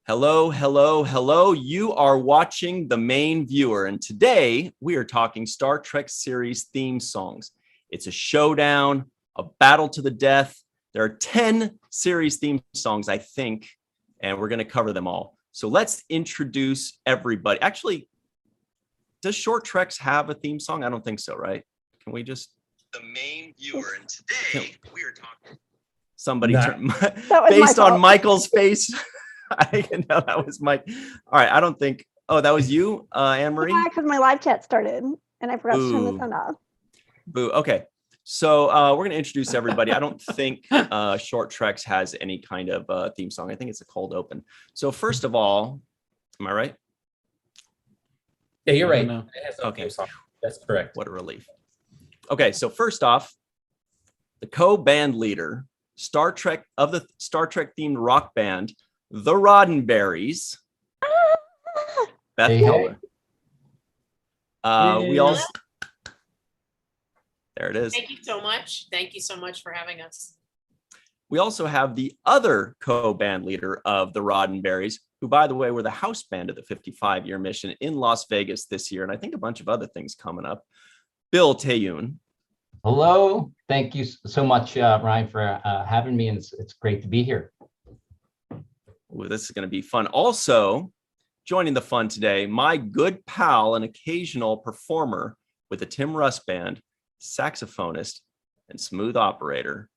Hello, hello, hello. You are watching The Main Viewer, and today we are talking Star Trek series theme songs. It's a showdown, a battle to the death. There are 10 series theme songs, I think, and we're going to cover them all. So let's introduce everybody. Actually, does Short Treks have a theme song? I don't think so, right? Can we just... The Main Viewer, and today we are talking... Somebody turn... based on Michael's face... I can know that was Mike. All right, I don't think. Oh, that was you, Anne-Marie? Yeah, because my live chat started and I forgot to turn the sound off. Boo. Okay, so we're going to introduce everybody. I don't think Short Treks has any kind of theme song. I think it's a cold open. So first of all, am I right? Yeah, you're right. No. It has no theme song. That's correct. What a relief. Okay, so first off, the co-band leader, Star Trek themed rock band, the Roddenberries. Beth Kellner. We also... There it is. Thank you so much. Thank you so much for having us. We also have the other co-band leader of the Roddenberries, who, by the way, were the house band of the 55-year mission in Las Vegas this year, and I think a bunch of other things coming up. Bill Tayoun. Hello. Thank you so much, Ryan, for having me, and it's great to be here. Ooh, this is going to be fun. Also, joining the fun today, my good pal and occasional performer with the Tim Russ Band, saxophonist and smooth operator,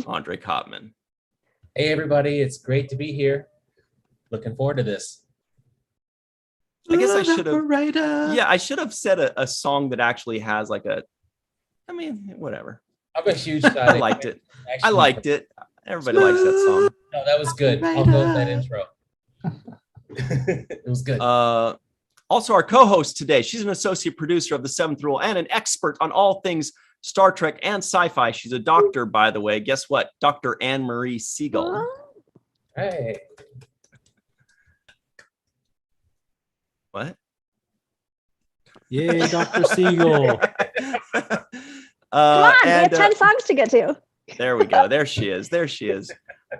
Andre Cotman. Hey, everybody. It's great to be here. Looking forward to this. I guess I should have. Yeah, I should have said a song that actually has like a. I mean, whatever. I'm a huge fan. I liked it. I liked it. Everybody likes that song. No, that was good. I'll go with that intro. It was good. Also, our co-host today, she's an associate producer of The Seventh Rule and an expert on all things Star Trek and sci-fi. She's a doctor, by the way. Guess what? Dr. Anne-Marie Siegel. Hey. What? Yay, Dr. Siegel. Come on, we have 10 songs to get to. There we go. There she is. There she is.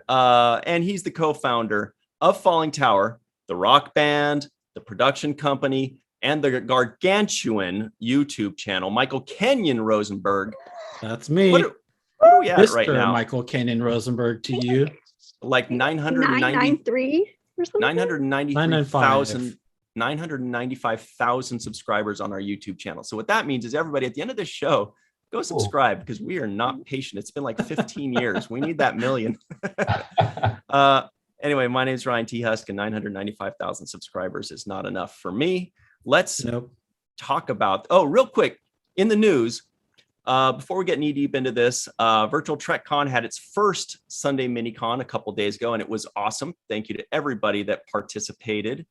And he's the co-founder of Falling Tower, the rock band, the production company, and the gargantuan YouTube channel, Michael Kenyon Rosenberg. That's me. What are we at Mr. right now? Michael Kenyon Rosenberg to you. Like 993 or something? 995,000 subscribers on our YouTube channel. So what that means is everybody at the end of this show, go subscribe because we are not patient. It's been like 15 years. We need that million. Anyway, my name is Ryan T. Husk, and 995,000 subscribers is not enough for me. Let's talk about, real quick, in the news, before we get knee deep into this, Virtual TrekCon had its first Sunday mini-con a couple days ago, and it was awesome. Thank you to everybody that participated.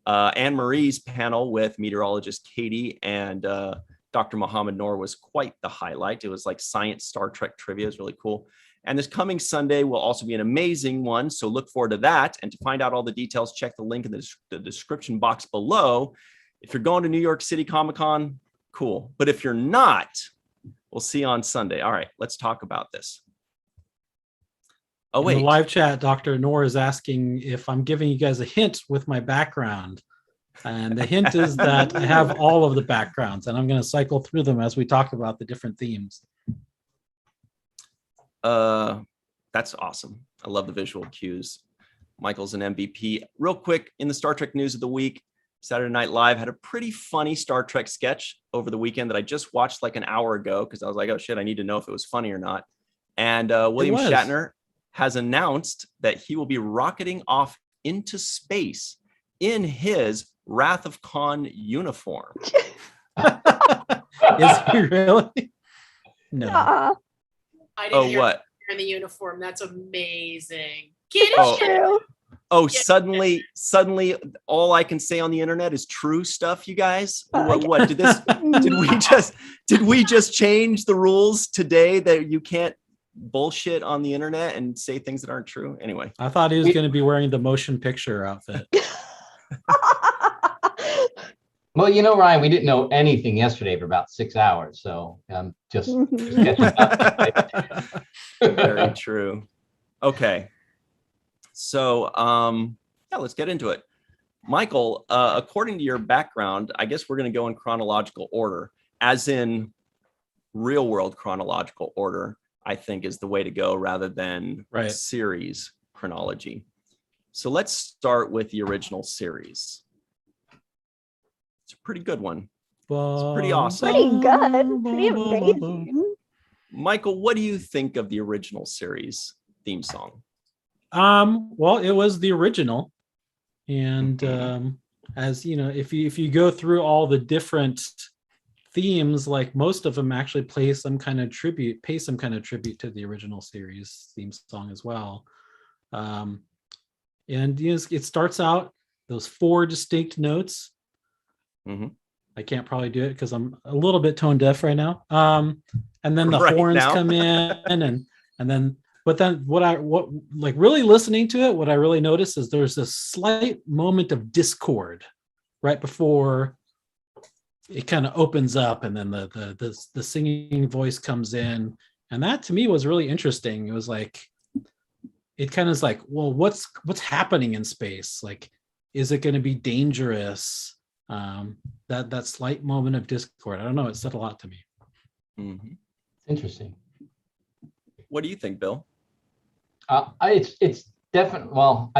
Anne-Marie's panel with meteorologist Katie and Dr. Mohammed Noor was quite the highlight. It was like science Star Trek trivia. It was really cool. And this coming Sunday will also be an amazing one. So look forward to that. And to find out all the details, check the link in the description box below. If you're going to New York City Comic-Con, cool. But if you're not, we'll see you on Sunday. All right, let's talk about this. Oh, wait. In the live chat, Dr. Noor is asking if I'm giving you guys a hint with my background. And the hint is that I have all of the backgrounds, and I'm going to cycle through them as we talk about the different themes. That's awesome. I love the visual cues. Michael's an MVP. Real quick, in the Star Trek news of the week, Saturday Night Live had a pretty funny Star Trek sketch over the weekend that I just watched like an hour ago because I was like, oh shit, I need to know if it was funny or not. And William Shatner has announced that he will be rocketing off into space in his Wrath of Khan uniform. Is he really? No. I didn't hear what? In the uniform. That's amazing. Suddenly all I can say on the internet is true stuff, you guys. What did we just change the rules today that you can't bullshit on the internet and say things that aren't true? Anyway, I thought he was going to be wearing the motion picture outfit. Well, Ryan, we didn't know anything yesterday for about 6 hours, so just catching up. Very true. Okay, so Yeah, let's get into it. Michael, according to your background, I guess we're going to go in chronological order, as in real world chronological order, I think is the way to go rather than series chronology. So let's start with the original series. It's a pretty good one. It's pretty awesome. Pretty good. Pretty amazing. Michael, what do you think of the original series theme song? Well, it was the original. And as you know, if you go through all the different themes, like most of them actually pay some kind of tribute to the original series theme song as well. And it starts out those 4 distinct notes. I can't probably do it because I'm a little bit tone deaf right now. And then the horns come in, and then. But then what really listening to it, what I really noticed is there's a slight moment of discord right before it kind of opens up, and then the singing voice comes in. And that to me was really interesting. It was like, it kind of is like, well, what's happening in space? Like, is it going to be dangerous? That slight moment of discord. I don't know. It said a lot to me. Interesting. What do you think, Bill? It's definitely, well,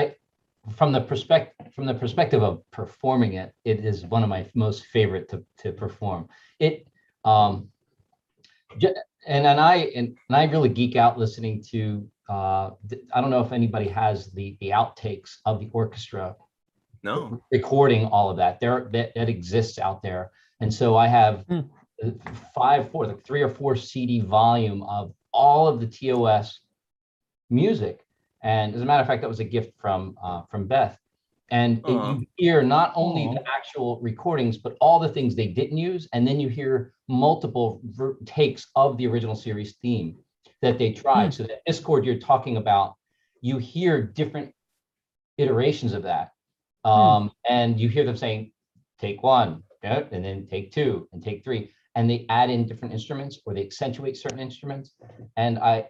from the perspective of performing it, it is one of my most favorite to perform it. And I really geek out listening to I don't know if anybody has the outtakes of the orchestra recording all of that that exists out there. And so I have 3 or 4 CD volume of all of the TOS music. And as a matter of fact, that was a gift from Beth. And you hear not only the actual recordings, but all the things they didn't use. And then you hear multiple takes of the original series theme that they tried. So that discord you're talking about, you hear different iterations of that. And you hear them saying, take 1, and then take 2, and take 3. And they add in different instruments, or they accentuate certain instruments. And I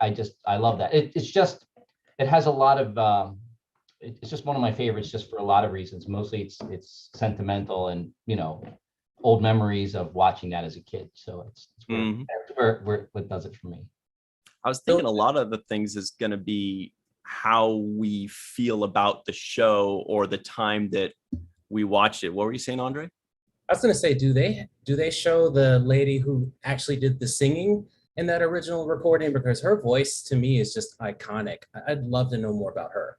love that. It has a lot of, it's just one of my favorites, just for a lot of reasons. Mostly it's sentimental and, old memories of watching that as a kid. So it's where what does it for me. I was thinking a lot of the things is going to be how we feel about the show or the time that we watched it. What were you saying, Andre? I was going to say, do they show the lady who actually did the singing in that original recording? Because her voice to me is just iconic. I'd love to know more about her.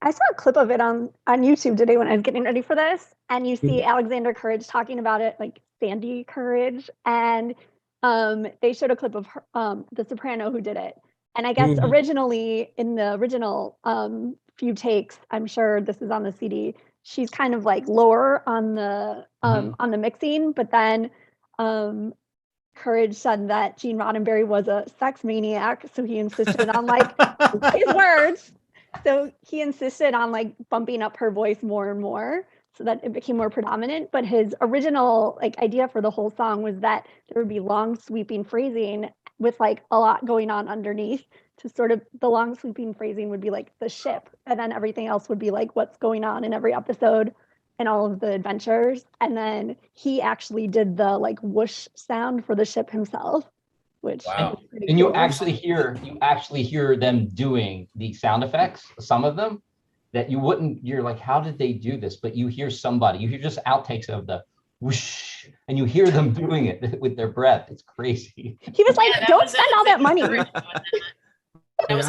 I saw a clip of it on YouTube today when I was getting ready for this, and you see Alexander Courage talking about it, like Sandy Courage, and they showed a clip of her, the soprano who did it. And I guess originally, in the original few takes, I'm sure this is on the CD, she's kind of like lower on the mixing, but then Courage said that Gene Roddenberry was a sex maniac, so he insisted on like his words. So he insisted on like bumping up her voice more and more so that it became more predominant. But his original like idea for the whole song was that there would be long sweeping phrasing with like a lot going on underneath, to sort of, the long sweeping phrasing would be like the ship, and then everything else would be like what's going on in every episode and all of the adventures. And then he actually did the like whoosh sound for the ship himself, which and you actually hear them doing the sound effects, some of them that you're like, how did they do this? But you hear just outtakes of the whoosh, and you hear them doing it with their breath. It's crazy. He was like, don't spend all that money. I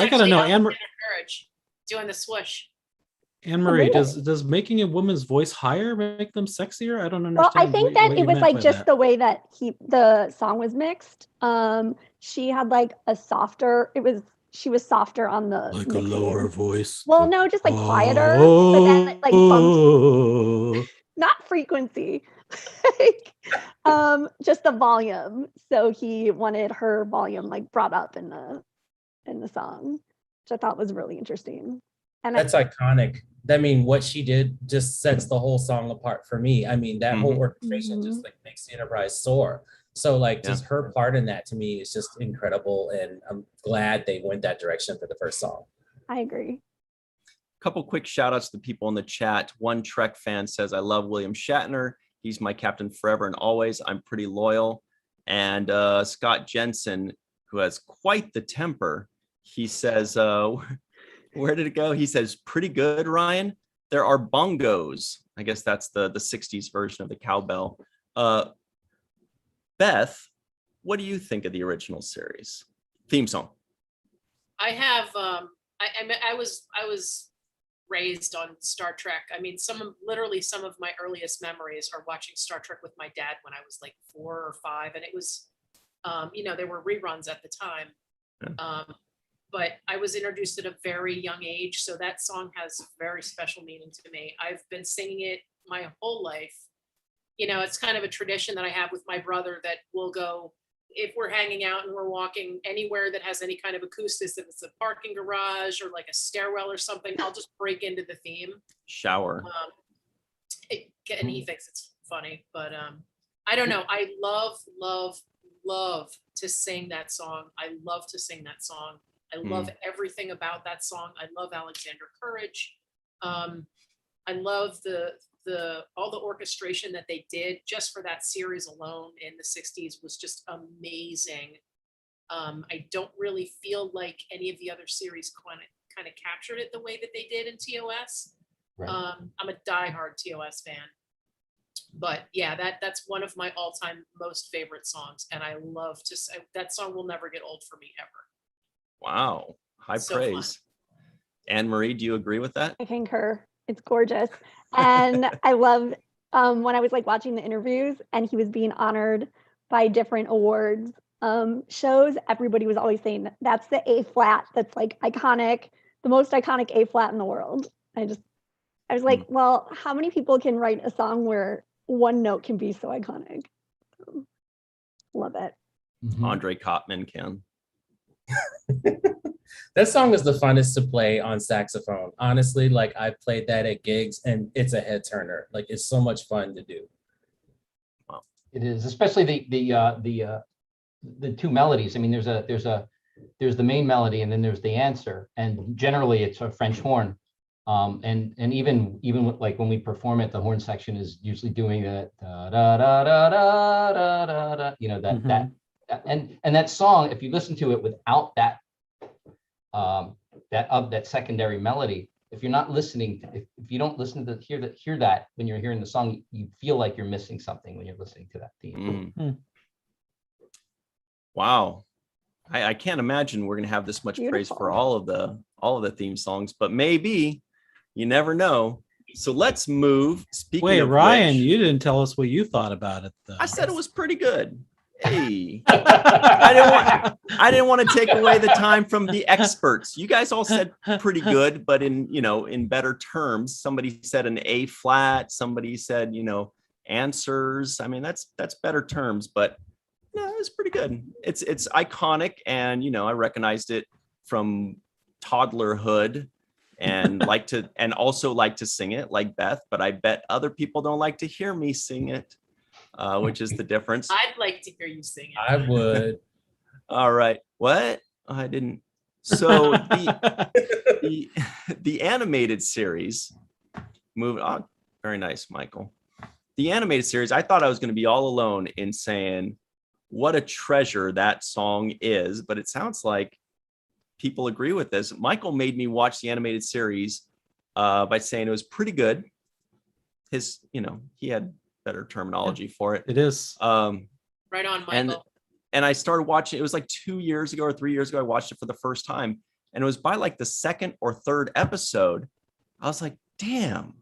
gotta know, Courage doing the swoosh. Anne-Marie, does making a woman's voice higher make them sexier? I don't understand. Well, I think that it was like just the way that the song was mixed. She had like a softer, she was softer on the like mixing. A lower voice. Well, no, just like quieter, but then like bumped, not frequency, just the volume. So he wanted her volume like brought up in the song, which I thought was really interesting. And that's iconic. I mean, what she did just sets the whole song apart for me. I mean, that whole orchestration just like makes the Enterprise soar. So like just her part in that to me is just incredible. And I'm glad they went that direction for the first song. I agree. Couple quick shout outs to the people in the chat. One Trek fan says, I love William Shatner. He's my captain forever and always. I'm pretty loyal. And Scott Jensen, who has quite the temper, he says, where did it go? He says, pretty good, Ryan. There are bongos. I guess that's the 60s version of the cowbell. Beth, what do you think of the original series? Theme song. I have I was raised on Star Trek. I mean, some of my earliest memories are watching Star Trek with my dad when I was like 4 or 5, and it was there were reruns at the time. Yeah. But I was introduced at a very young age, so that song has very special meaning to me. I've been singing it my whole life. It's kind of a tradition that I have with my brother that we'll go, if we're hanging out and we're walking anywhere that has any kind of acoustics, if it's a parking garage or like a stairwell or something, I'll just break into the theme. Shower. And he thinks it's funny, but I don't know. I love to sing that song. I love to sing that song. I love everything about that song. I love Alexander Courage. I love all the orchestration that they did just for that series alone in the 60s was just amazing. I don't really feel like any of the other series kind of captured it the way that they did in TOS. Right. I'm a diehard TOS fan. But yeah, that's one of my all-time most favorite songs. And I love to say that song will never get old for me ever. Wow. High So praise. Anne-Marie, do you agree with that? I concur. It's gorgeous. And I love when I was like watching the interviews and he was being honored by different awards shows, everybody was always saying that's the A flat that's like iconic, the most iconic A flat in the world. I was like, well, how many people can write a song where one note can be so iconic? Love it. Andre Cotman can. That song is the funnest to play on saxophone. Honestly, like I played that at gigs and it's a head turner. Like it's so much fun to do. Wow. It is, especially the two melodies. I mean, there's the main melody and then there's the answer, and generally it's a French horn. And even like when we perform it, the horn section is usually doing that da da da da da da da, that and that song, if you listen to it without that that secondary melody, if you're not listening, if you don't listen to hear that when you're hearing the song, you feel like you're missing something when you're listening to that theme. Wow. I can't imagine we're going to have this much praise for all of the theme songs, but maybe, you never know. So let's move. Wait, Ryan, you didn't tell us what you thought about it, though. I said it was pretty good. Hey, I didn't want to take away the time from the experts. You guys all said pretty good, but in better terms. Somebody said an A flat. Somebody said, answers. I mean, that's better terms, but no, it's pretty good. It's iconic, and I recognized it from toddlerhood, and also like to sing it like Beth. But I bet other people don't like to hear me sing it. Which is the difference. I'd like to hear you sing it. I would. All right. What? I didn't. So the animated series moved on. Very nice, Michael. The animated series, I thought I was going to be all alone in saying what a treasure that song is, but it sounds like people agree with this. Michael made me watch the animated series by saying it was pretty good. He had better terminology for it. It is. Right on, Michael. And I started watching, it was like 2 years ago or 3 years ago, I watched it for the first time. And it was by like the second or third episode, I was like, damn,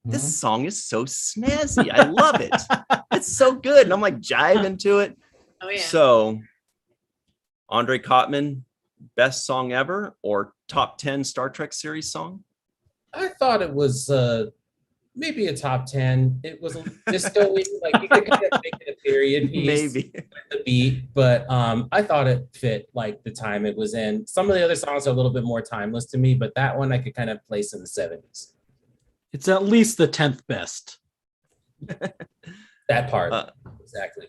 this song is so snazzy. I love it. It's so good. And I'm like jiving to it. Oh, yeah. So Andre Cotman, best song ever or top 10 Star Trek series song? I thought it was maybe a top 10. It was disco-y, like you could kind of make it a period piece. Maybe. With the beat, but I thought it fit like the time it was in. Some of the other songs are a little bit more timeless to me, but that one I could kind of place in the 70s. It's at least the 10th best. That part, exactly.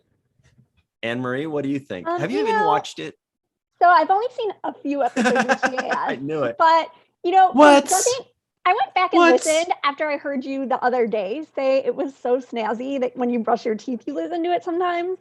Anne-Marie, what do you think? Have you you even know- watched it? So I've only seen a few episodes of TAS. I knew it. But What? I went back and What? listened after I heard you the other day say it was so snazzy that when you brush your teeth, you listen to it sometimes.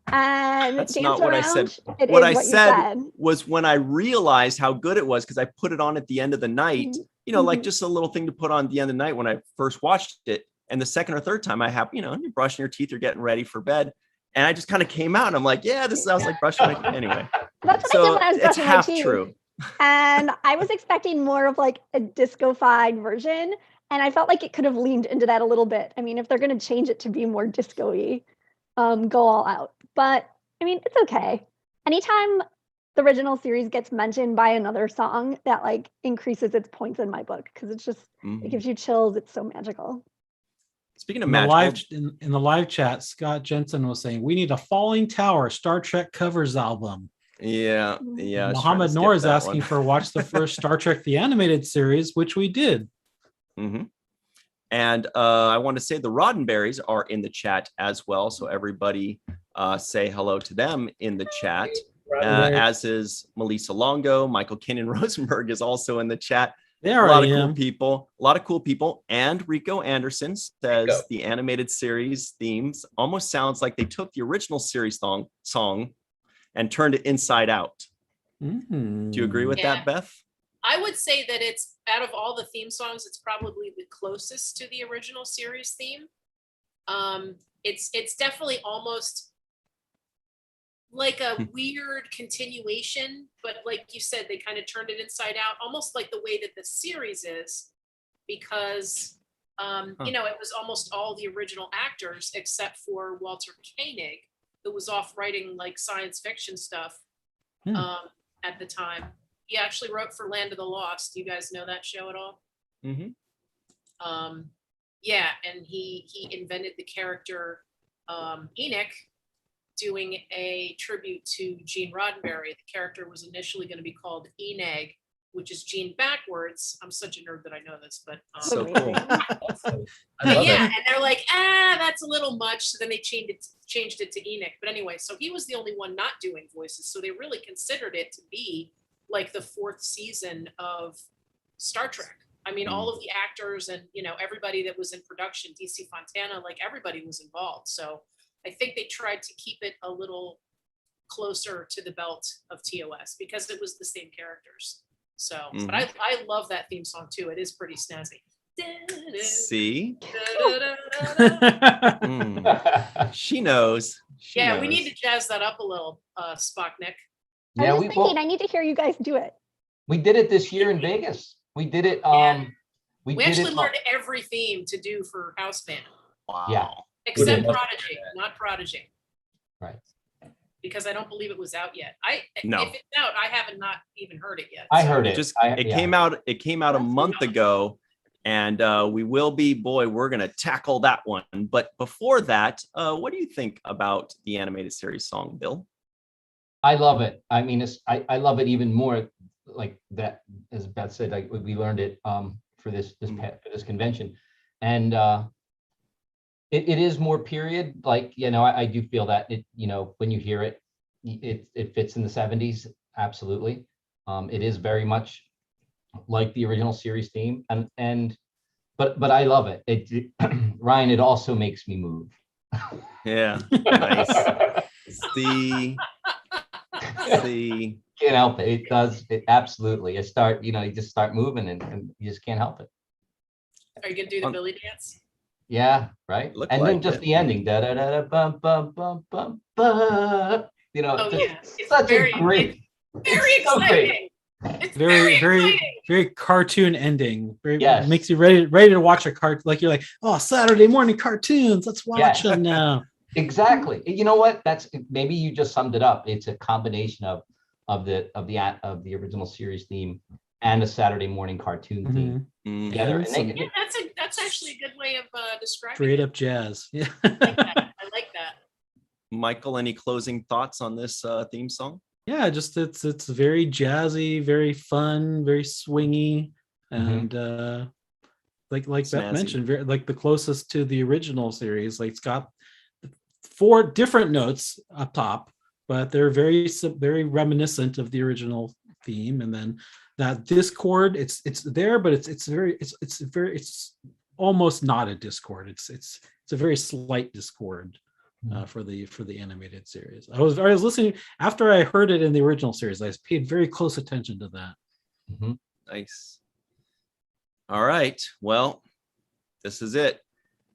And That's dance not what I around, said. it What is I what said you said. was when I realized how good it was, because I put it on at the end of the night, like just a little thing to put on at the end of the night when I first watched it. And the second or third time I have, you're brushing your teeth, you're getting ready for bed. And I just kind of came out and I'm like, yeah, this sounds like brushing my teeth. Anyway. That's what I did when I was brushing my half teeth. true. And I was expecting more of like a disco-fied version. And I felt like it could have leaned into that a little bit. I mean, if they're going to change it to be more disco-y, go all out. But I mean, it's okay. Anytime the original series gets mentioned by another song, that like increases its points in my book because it's just, it gives you chills. It's so magical. Speaking of in the live chat, Scott Jensen was saying, we need a Falling Tower Star Trek covers album. Yeah. Muhammad Noor is asking for watch the first Star Trek the Animated Series, which we did. And I want to say the Roddenberries are in the chat as well. So everybody say hello to them in the chat, as is Melissa Longo. Michael Kenyon Rosenberg is also in the chat. There a lot of cool people. And Rico Anderson says the animated series themes almost sounds like they took the original series song and turned it inside out. Do you agree with that, Beth? I would say that it's, out of all the theme songs, it's probably the closest to the original series theme. It's definitely almost like a weird continuation, but like you said, they kind of turned it inside out, almost like the way that the series is, because it was almost all the original actors except for Walter Koenig, who was off writing like science fiction stuff at the time. He actually wrote for Land of the Lost. Do you guys know that show at all? Yeah, and he invented the character Enoch, doing a tribute to Gene Roddenberry. The character was initially going to be called Eneg, which is Gene backwards. I'm such a nerd that I know this, but so cool. And they're like, that's a little much. So then they changed it to Enoch. But anyway, so he was the only one not doing voices. So they really considered it to be like the fourth season of Star Trek. I mean, all of the actors and, everybody that was in production, DC Fontana, like everybody was involved. So I think they tried to keep it a little closer to the belt of TOS because it was the same characters. So, but I love that theme song too. It is pretty snazzy. See? She knows. We need to jazz that up a little, Spock Nick. I was thinking, I need to hear you guys do it. We did it this year in Vegas. We did it. We actually learned every theme to do for house band. Wow. Yeah. Except Prodigy, not Prodigy. Right. Because I don't believe it was out yet. If it's out, I haven't not even heard it yet. I heard it. It came out a month ago, and we will be, we're gonna tackle that one. But before that, what do you think about the animated series song, Bill? I love it. I mean, I love it even more like that, as Beth said, like we learned it for this convention, and it is more period. Like, I do feel that it, when you hear it, it fits in the 70s. Absolutely. It is very much like the original series theme, but I love it. It Ryan, it also makes me move. Yeah. Nice. See. Can't help it. It does. It absolutely. You just start moving and you just can't help it. Are you gonna do the Billy dance? Yeah, right. And then just the ending. Da da da da bum bum bum bum bum. It's such a great. Very exciting. It's very cartoon ending. Yes. Makes you ready to watch a cartoon. Like you're like, oh, Saturday morning cartoons. Let's watch them now. Exactly. You know what? That's maybe you just summed it up. It's a combination of the original series theme and a Saturday morning cartoon theme together. And that's actually a good way of describing straight it. up jazz. Yeah. I like that. Michael, any closing thoughts on this theme song? Yeah, just it's very jazzy, very fun, very swingy, and like Beth mentioned, very, like the closest to the original series. Like it's got 4 different notes up top, but they're very reminiscent of the original theme. And then that discord, it's there, but it's almost not a discord. It's a very slight discord for the animated series. I was listening after I heard it in the original series. I paid very close attention to that. Mm-hmm. Nice. All right. Well, this is it.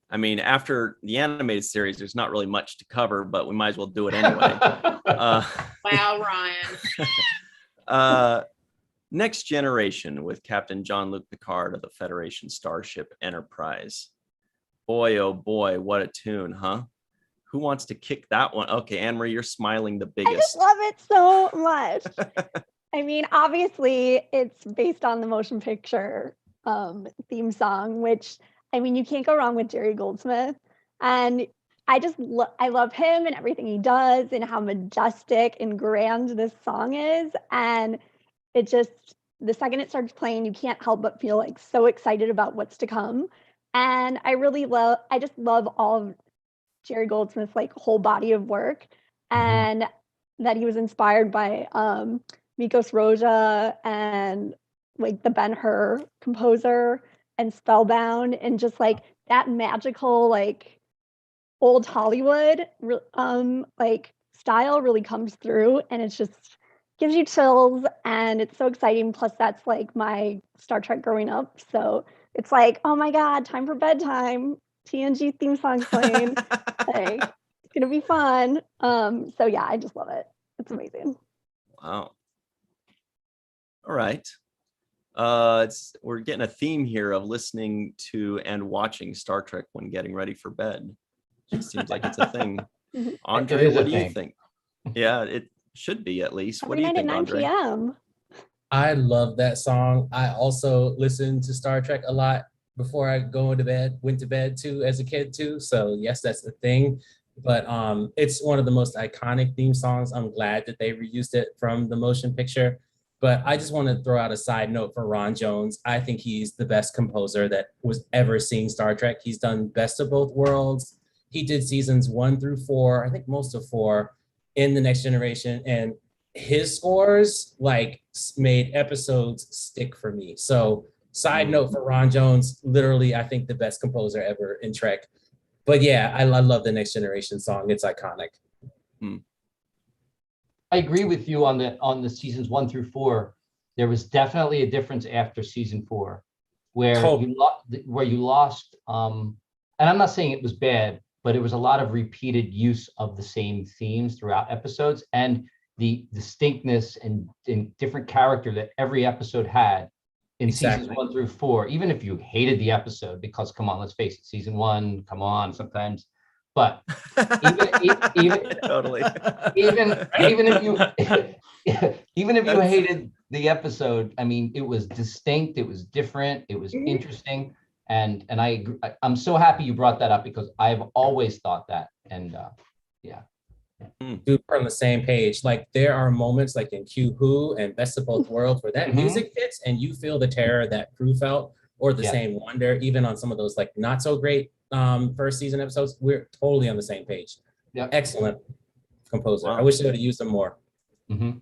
I mean, after the animated series, there's not really much to cover, but we might as well do it anyway. Wow, Ryan. Next Generation with Captain Jean-Luc Picard of the Federation Starship Enterprise. Boy, oh boy, what a tune, huh? Who wants to kick that one? Okay, Anne-Marie, you're smiling the I just biggest. love it so much. I mean, obviously, it's based on the motion picture theme song, which, I mean, you can't go wrong with Jerry Goldsmith. And I love him and everything he does and how majestic and grand this song is. And it just, the second it starts playing, you can't help but feel like so excited about what's to come. And I just love all of Jerry Goldsmith's like whole body of work, and that he was inspired by Mikos Roja and like the Ben-Hur composer and Spellbound, and just like that magical like old Hollywood like style really comes through, and it's just gives you chills, and it's so exciting. Plus that's like my Star Trek growing up, so it's like, oh my god, time for bedtime, TNG theme song's playing. Like, it's gonna be fun. So yeah, I just love it. It's amazing. Wow. All right. We're getting a theme here of listening to and watching Star Trek when getting ready for bed. It seems like it's a thing. Andre, what do you think? Yeah, it should be at least. What do you think, Andre? 9 p.m. I love that song. I also listened to Star Trek a lot before I went to bed too as a kid too. So yes, that's the thing. But it's one of the most iconic theme songs. I'm glad that they reused it from the motion picture. But I just want to throw out a side note for Ron Jones. I think he's the best composer that was ever seen Star Trek. He's done Best of Both Worlds. He did seasons 1 through 4, I think most of 4 in The Next Generation. And his scores like made episodes stick for me. So side note for Ron Jones, literally, I think the best composer ever in Trek. But yeah, I love the Next Generation song. It's iconic. I agree with you on the seasons 1 through 4. There was definitely a difference after season 4, where you lost. And I'm not saying it was bad, but it was a lot of repeated use of the same themes throughout episodes, and the distinctness and different character that every episode had in seasons 1 through 4. Even if you hated the episode, because come on, let's face it, season 1, come on, sometimes. But even Totally. even if you hated the episode, I mean, it was distinct, it was different, it was interesting, and I agree. I'm so happy you brought that up, because I've always thought that, and yeah. Dude, we're on the same page. Like, there are moments like in Q Who and Best of Both Worlds where that music hits and you feel the terror that crew felt, or the same wonder, even on some of those like not so great first season episodes. We're totally on the same page. Yeah, excellent composer. Wow. I wish they would have used them more. Do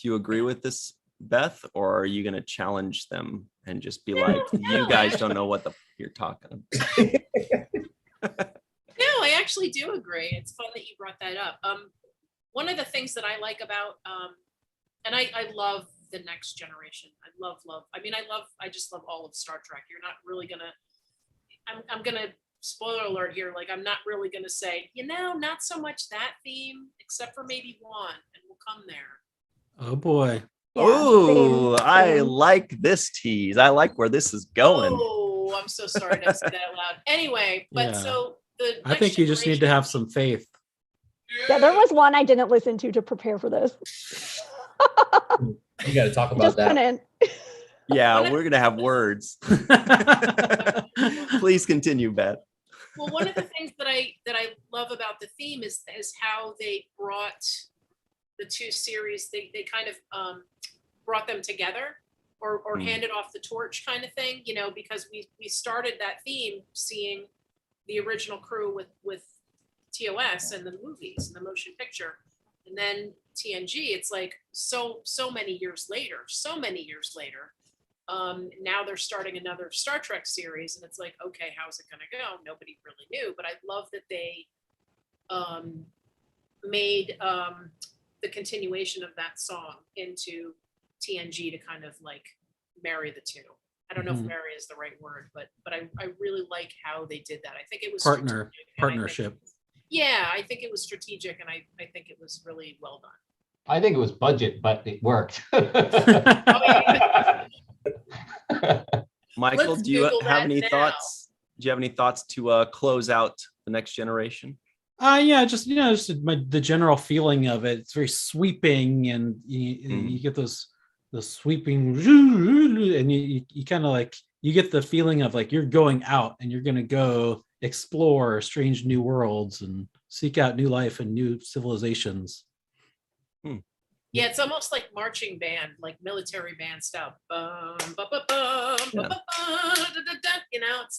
you agree with this, Beth, or are you going to challenge them and just be like, you guys don't know what you're talking about? No, I actually do agree. It's fun that you brought that up. One of the things that I like about, and I love the Next Generation. I love. I just love all of Star Trek. You're not really gonna. I'm gonna spoiler alert here. Like, I'm not really gonna say, not so much that theme, except for maybe one, and we'll come there. Oh boy. Yeah, oh, same. I like this tease. I like where this is going. Oh, I'm so sorry to say that out loud. Anyway, but so the I think you just need to have some faith. Yeah, there was one I didn't listen to prepare for this. You got to talk about that. Yeah, we're gonna have words. Please continue, Beth. Well, one of the things that I love about the theme is how they brought the two series. They kind of brought them together, or handed off the torch, kind of thing. Because we started that theme seeing the original crew with TOS and the movies and the motion picture. And then TNG, it's like so many years later. Now they're starting another Star Trek series, and it's like, okay, how's it going to go? Nobody really knew, but I love that they made the continuation of that song into TNG to kind of like marry the two. I don't know if marry is the right word, but I really like how they did that. I think it was partnership. I think it was strategic, and I think it was really well done. I think it was budget, but it worked. Michael, Let's do you Google have that any now. thoughts? Do you have any thoughts to close out the Next Generation? Yeah, just the general feeling of it. It's very sweeping, and you get the sweeping, and you kind of like, you get the feeling of like you're going out and you're going to go explore strange new worlds and seek out new life and new civilizations. Yeah, it's almost like marching band, like military band stuff. It's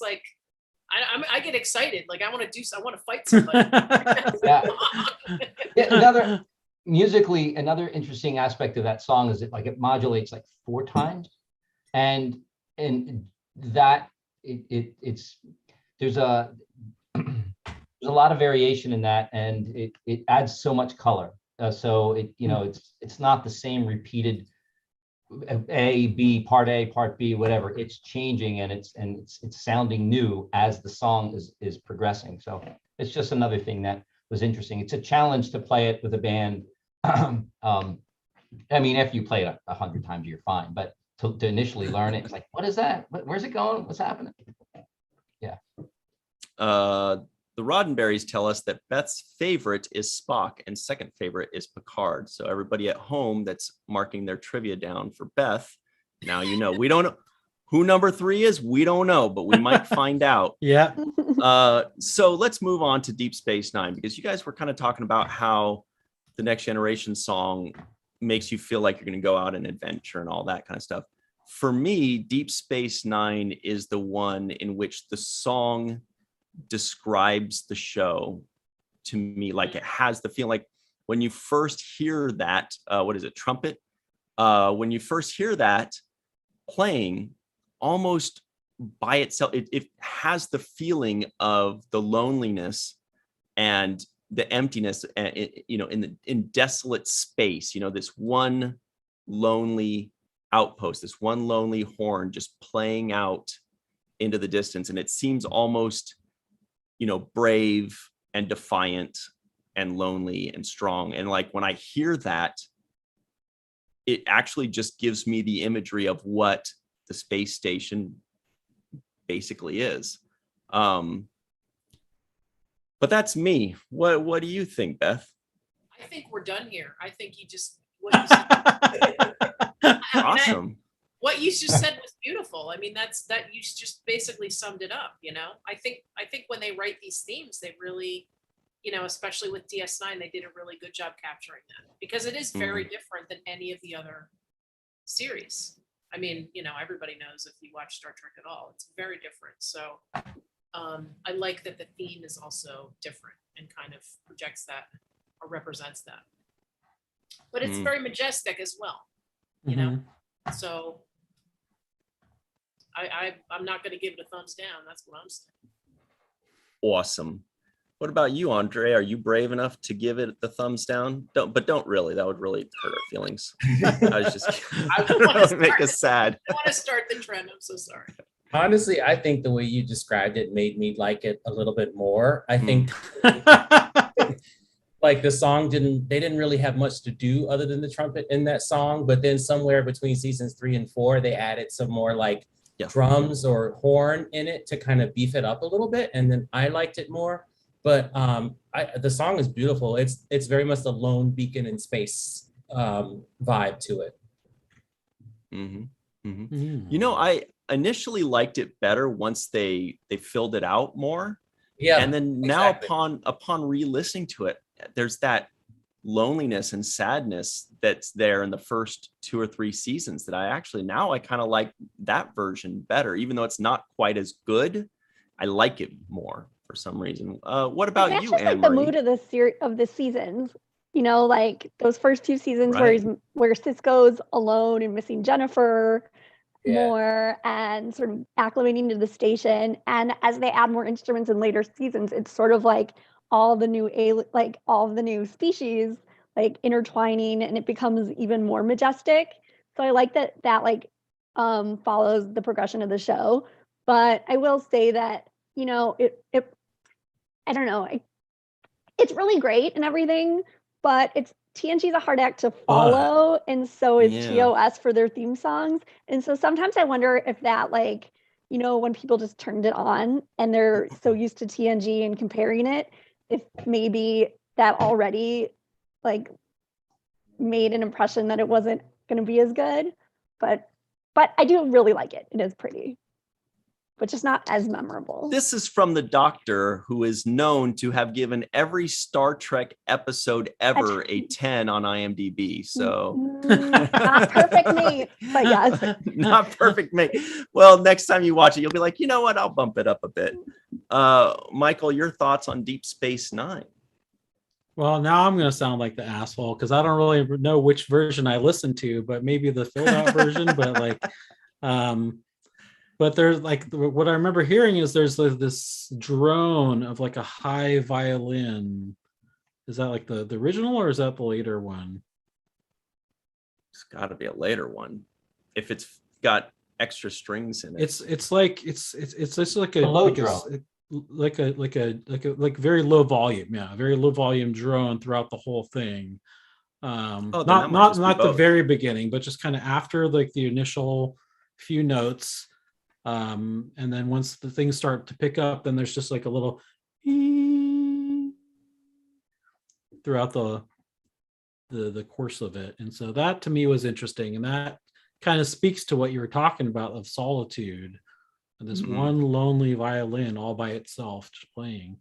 like I get excited. Like I want to fight somebody. Another musically, another interesting aspect of that song is it modulates like 4 times, and that it's there's a lot of variation in that, and it adds so much color. So it's not the same repeated A, B, part A, part B, whatever. It's changing, and it's sounding new as the song is progressing. So it's just another thing that was interesting. It's a challenge to play it with a band. I mean, after you play it 100 times, you're fine. But to initially learn it, it's like, what is that? Where's it going? What's happening? Yeah. The Roddenberries tell us that Beth's favorite is Spock and second favorite is Picard. So everybody at home that's marking their trivia down for Beth, now you know. We don't know who number 3 is. We don't know, but we might find out. Yeah. So let's move on to Deep Space Nine, because you guys were kind of talking about how the Next Generation song makes you feel like you're going to go out and adventure and all that kind of stuff. For me, Deep Space Nine is the one in which the song describes the show to me. Like it has the feeling, like when you first hear that trumpet, when you first hear that playing, almost by itself, it has the feeling of the loneliness and the emptiness, in desolate space, this one lonely outpost, this one lonely horn just playing out into the distance, and it seems almost brave and defiant and lonely and strong. And like when I hear that, it actually just gives me the imagery of what the space station basically is. But that's me. What do you think, Beth? I think we're done here. I think you just what you said. Awesome. What you just said was beautiful. I mean, that you just basically summed it up. I think when they write these themes, they really, especially with DS9, they did a really good job capturing that, because it is very different than any of the other series. I mean, everybody knows if you watch Star Trek at all, it's very different. So I like that the theme is also different and kind of projects that or represents that. But it's very majestic as well, So I'm not going to give it a thumbs down. That's what I'm saying. Awesome. What about you, Andre? Are you brave enough to give it the thumbs down? Don't really. That would really hurt our feelings. I was just that would make us sad. I want to start the trend. I'm so sorry. Honestly, I think the way you described it made me like it a little bit more. I think like the song they didn't really have much to do other than the trumpet in that song. But then somewhere between seasons 3 and 4, they added some more like drums or horn in it to kind of beef it up a little bit. And then I liked it more. But the song is beautiful. It's very much the lone beacon in space vibe to it. I initially liked it better once they filled it out more. Yeah. And then now upon re-listening to it, there's that loneliness and sadness that's there in the first 2 or 3 seasons that I kind of like that version better, even though it's not quite as good. I like it more. for some reason. What about That's you, just like Anne-Marie? the mood of the seasons. You know, like those first two seasons Right. where Cisco's alone and missing Jennifer Yeah. more and sort of acclimating to the station. And as they add more instruments in later seasons, it's sort of like all the new species like intertwining, and it becomes even more majestic. So I like that like follows the progression of the show. But I will say that, you know, it I don't know, it's really great and everything, but TNG's a hard act to follow, and so is TOS for their theme songs. And so sometimes I wonder if that, like, you know, when people just turned it on and they're so used to TNG and comparing it, if maybe that already like made an impression that it wasn't going to be as good. But I do really like it. It is pretty, but just not as memorable. This is from the Doctor, who is known to have given every Star Trek episode ever a 10 on IMDb. So not perfect mate, but yes. Not perfect mate. Well, next time you watch it, you'll be like, you know what? I'll bump it up a bit. Michael, your thoughts on Deep Space Nine? Well, now I'm going to sound like the asshole because I don't really know which version I listened to, but maybe the filled out version. But like, but there's like what I remember hearing is there's like this drone of like a high violin. Is that like the original or is that the later one? It's got to be a later one. If it's got extra strings in it, it's just like a low drone. Like very low volume, very low volume drone throughout the whole thing. Not the very beginning, but just kind of after like the initial few notes, and then once the things start to pick up, then there's just like a little throughout the course of it. And so that to me was interesting, and that kind of speaks to what you were talking about of solitude. This one lonely violin all by itself just playing.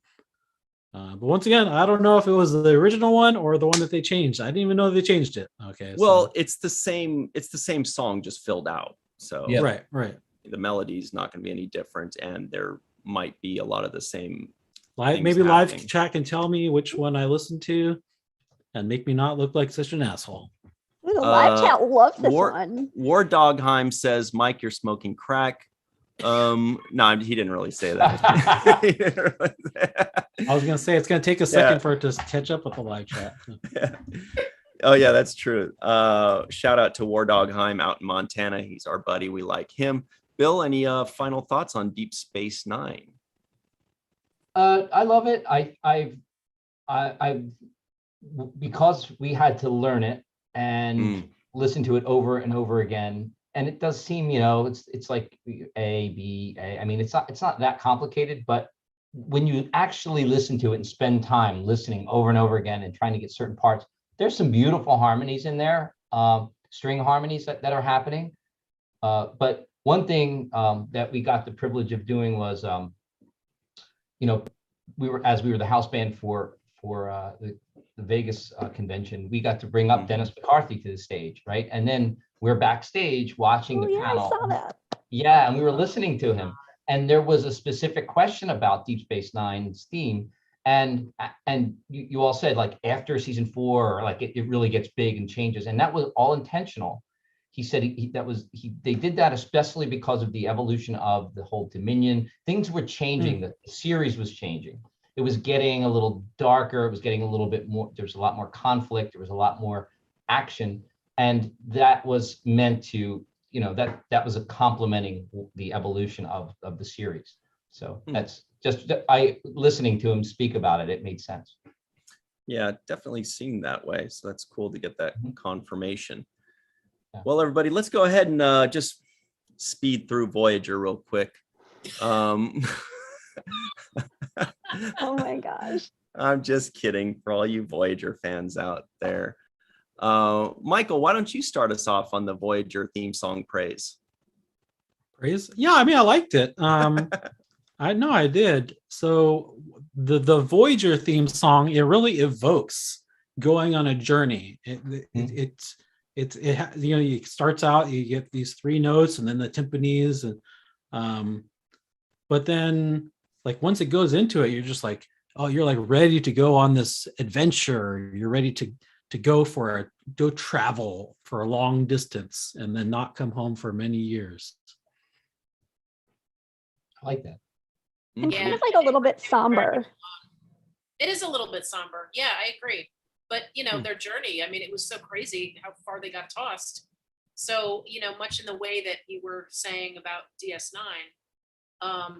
But once again, I don't know if it was the original one or the one that they changed. I didn't even know they changed it. Okay. Well, so it's the same song just filled out. So right. The melody's not going to be any different, and there might be a lot of the same. Maybe live chat can tell me which one I listened to and make me not look like such an asshole. Ooh, the live chat loves this one. War Dogheim says, Mike, you're smoking crack. No, he didn't really say that. I was gonna say it's gonna take a second for it to catch up with the live chat. Oh yeah, that's true. Shout out to War Dogheim out in Montana. He's our buddy. We like him. Bill, any final thoughts on Deep Space Nine? I love it. I because we had to learn it and listen to it over and over again. And it does seem, it's like A, B, A. I mean, it's not that complicated, but when you actually listen to it and spend time listening over and over again and trying to get certain parts, there's some beautiful harmonies in there, string harmonies that are happening. But one thing that we got the privilege of doing was, we were the house band for the Vegas convention, we got to bring up Dennis McCarthy to the stage, right? And then we're backstage watching the panel. I saw that. Yeah, and we were listening to him. And there was a specific question about Deep Space Nine's theme. And you all said, like, after season 4, like it really gets big and changes. And that was all intentional. He said they did that especially because of the evolution of the whole Dominion. Things were changing. The series was changing. It was getting a little darker. It was getting a little bit more. There was a lot more conflict. There was a lot more action. And that was meant to, that was a complementing the evolution of the series. So that's just, listening to him speak about it, it made sense. Yeah, definitely seemed that way. So that's cool to get that confirmation. Yeah. Well, everybody, let's go ahead and just speed through Voyager real quick. Oh my gosh. I'm just kidding for all you Voyager fans out there. Michael, why don't you start us off on the Voyager theme song praise? Yeah, I mean, I liked it. I did. So the Voyager theme song, it really evokes going on a journey. It starts out, you get these 3 notes and then the timpanis, and but then like once it goes into it, you're just like, oh, you're like ready to go on this adventure. You're ready to go travel for a long distance and then not come home for many years. I like that. And kind of like a little bit somber. It is a little bit somber. Yeah, I agree. But, their journey, I mean, it was so crazy how far they got tossed. So, much in the way that you were saying about DS9,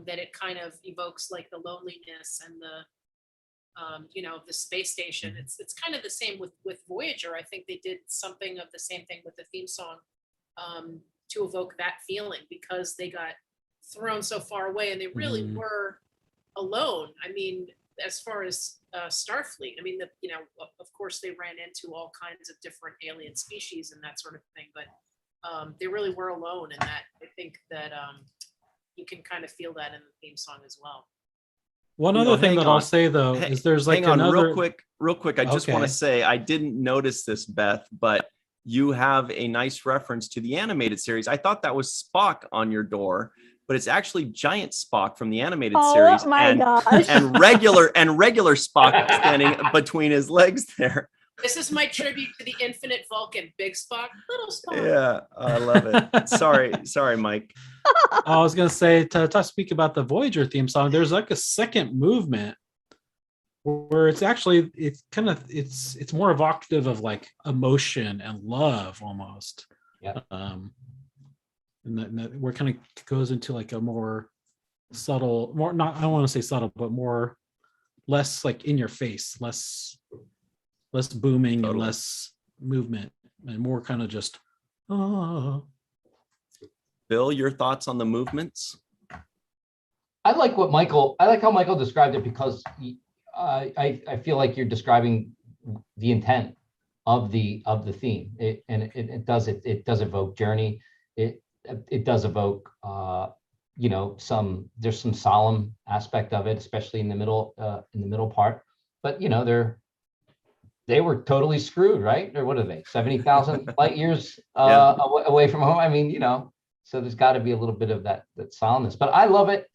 that it kind of evokes like the loneliness and the, the space station. It's kind of the same with Voyager. I think they did something of the same thing with the theme song to evoke that feeling, because they got thrown so far away and they really were alone. I mean, as far as Starfleet, I mean, of course they ran into all kinds of different alien species and that sort of thing, but they really were alone in that. I think that you can kind of feel that in the theme song as well. One other thing that I'll say though is there's like real quick. I just want to say, I didn't notice this, Beth, but you have a nice reference to the animated series. I thought that was Spock on your door, but it's actually Giant Spock from the animated series. Oh my gosh. And regular Spock standing between his legs there. This is my tribute to the Infinite Vulcan. Big Spock, little Spock. Yeah, I love it. Sorry, Mike. I was gonna say to speak about the Voyager theme song. There's like a second movement where it's more evocative of like emotion and love almost. Yeah. And that where it kind of goes into like a more subtle, I don't want to say subtle, but less like in your face, less booming and less movement, and more kind of just. Bill, your thoughts on the movements? I like how Michael described it, because I feel like you're describing the intent of the theme. It does evoke journey. It does evoke there's some solemn aspect of it, especially in the middle part. But they were totally screwed, right? Or what are they? 70,000 light years away from home. I mean, so there's got to be a little bit of that solemnness. But I love it,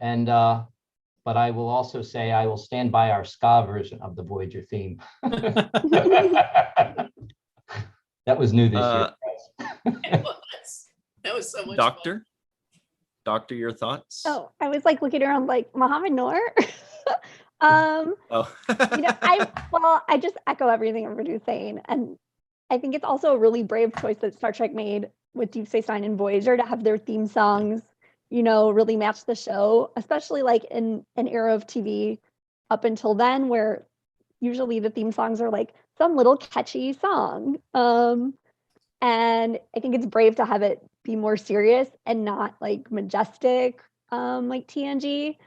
and but I will also say I will stand by our ska version of the Voyager theme. That was new this year. That was so much Doctor, your thoughts? Oh, I was like looking around like Mohammed Noor. I just echo everything everybody's saying. And I think it's also a really brave choice that Star Trek made with Deep Space Nine and Voyager to have their theme songs, really match the show, especially like in an era of TV up until then, where usually the theme songs are like some little catchy song. And I think it's brave to have it be more serious and not like majestic, like TNG,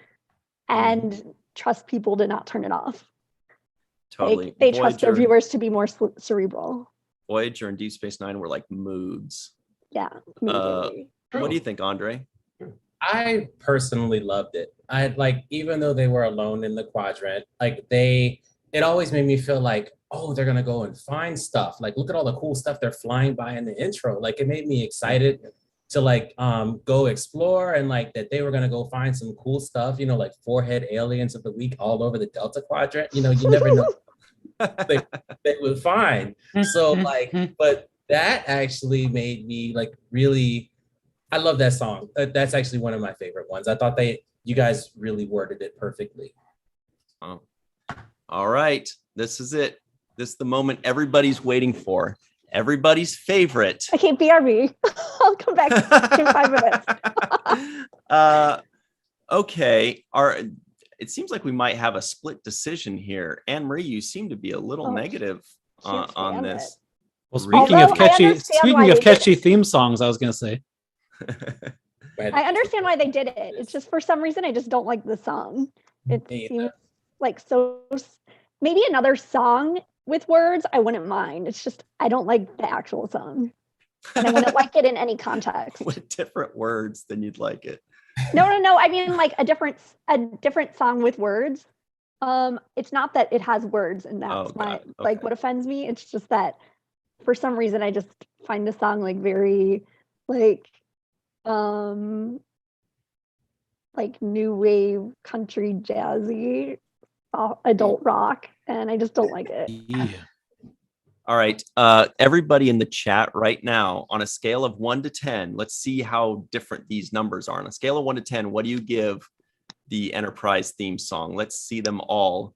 and trust people to not turn it off. Totally. Like, they trust their viewers to be more cerebral. Voyager and Deep Space Nine were like moods. Yeah. What do you think, Andre? I personally loved it. I like, even though they were alone in the quadrant, like it always made me feel like, oh, they're gonna go and find stuff. Like, look at all the cool stuff they're flying by in the intro. Like, it made me excited to like go explore, and like that they were gonna go find some cool stuff, like forehead aliens of the week all over the Delta Quadrant. You never know they would find. So like, but that actually made me like really, I love that song. That's actually one of my favorite ones. I thought you guys really worded it perfectly. Oh. All right, this is it. This is the moment everybody's waiting for. Everybody's favorite. Okay, BRB. I'll come back in 5 minutes. Okay. It seems like we might have a split decision here. Anne-Marie, you seem to be a little negative on this. Well, speaking of catchy theme songs, I was going to say. I understand why they did it. It's just for some reason I just don't like the song. It seems like so. Maybe another song with words I wouldn't mind. It's just I don't like the actual song, and I wouldn't like it in any context. With different words, then you'd like it. No. I mean like a different song with words. It's not that it has words, and that's like what offends me. It's just that for some reason I just find the song like very like like new wave country jazzy adult rock, and I just don't like it. Yeah. All right. Everybody in the chat right now, on a scale of 1 to 10, let's see how different these numbers are. On a scale of 1 to 10, what do you give the Enterprise theme song? Let's see them all.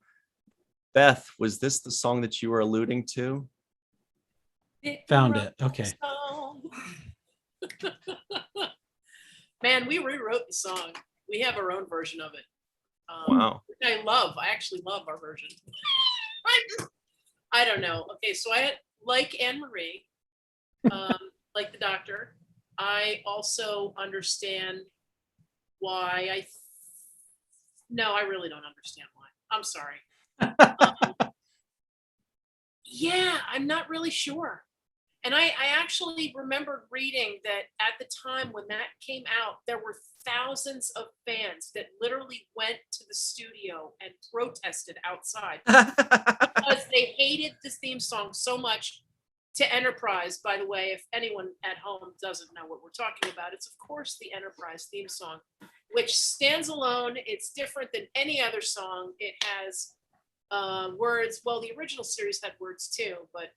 Beth, was this the song that you were alluding to? Found it. Okay. Man, we rewrote the song. We have our own version of it. Wow. Which I love. I actually love our version. I don't know. Okay, so like Anne-Marie, like the Doctor, I also understand why no, I really don't understand why. I'm sorry. Yeah, I'm not really sure. And I actually remembered reading that at the time when that came out, there were thousands of fans that literally went to the studio and protested outside because they hated this theme song so much to Enterprise. By the way, if anyone at home doesn't know what we're talking about, it's of course the Enterprise theme song, which stands alone. It's different than any other song. It has words. Well, the original series had words too, but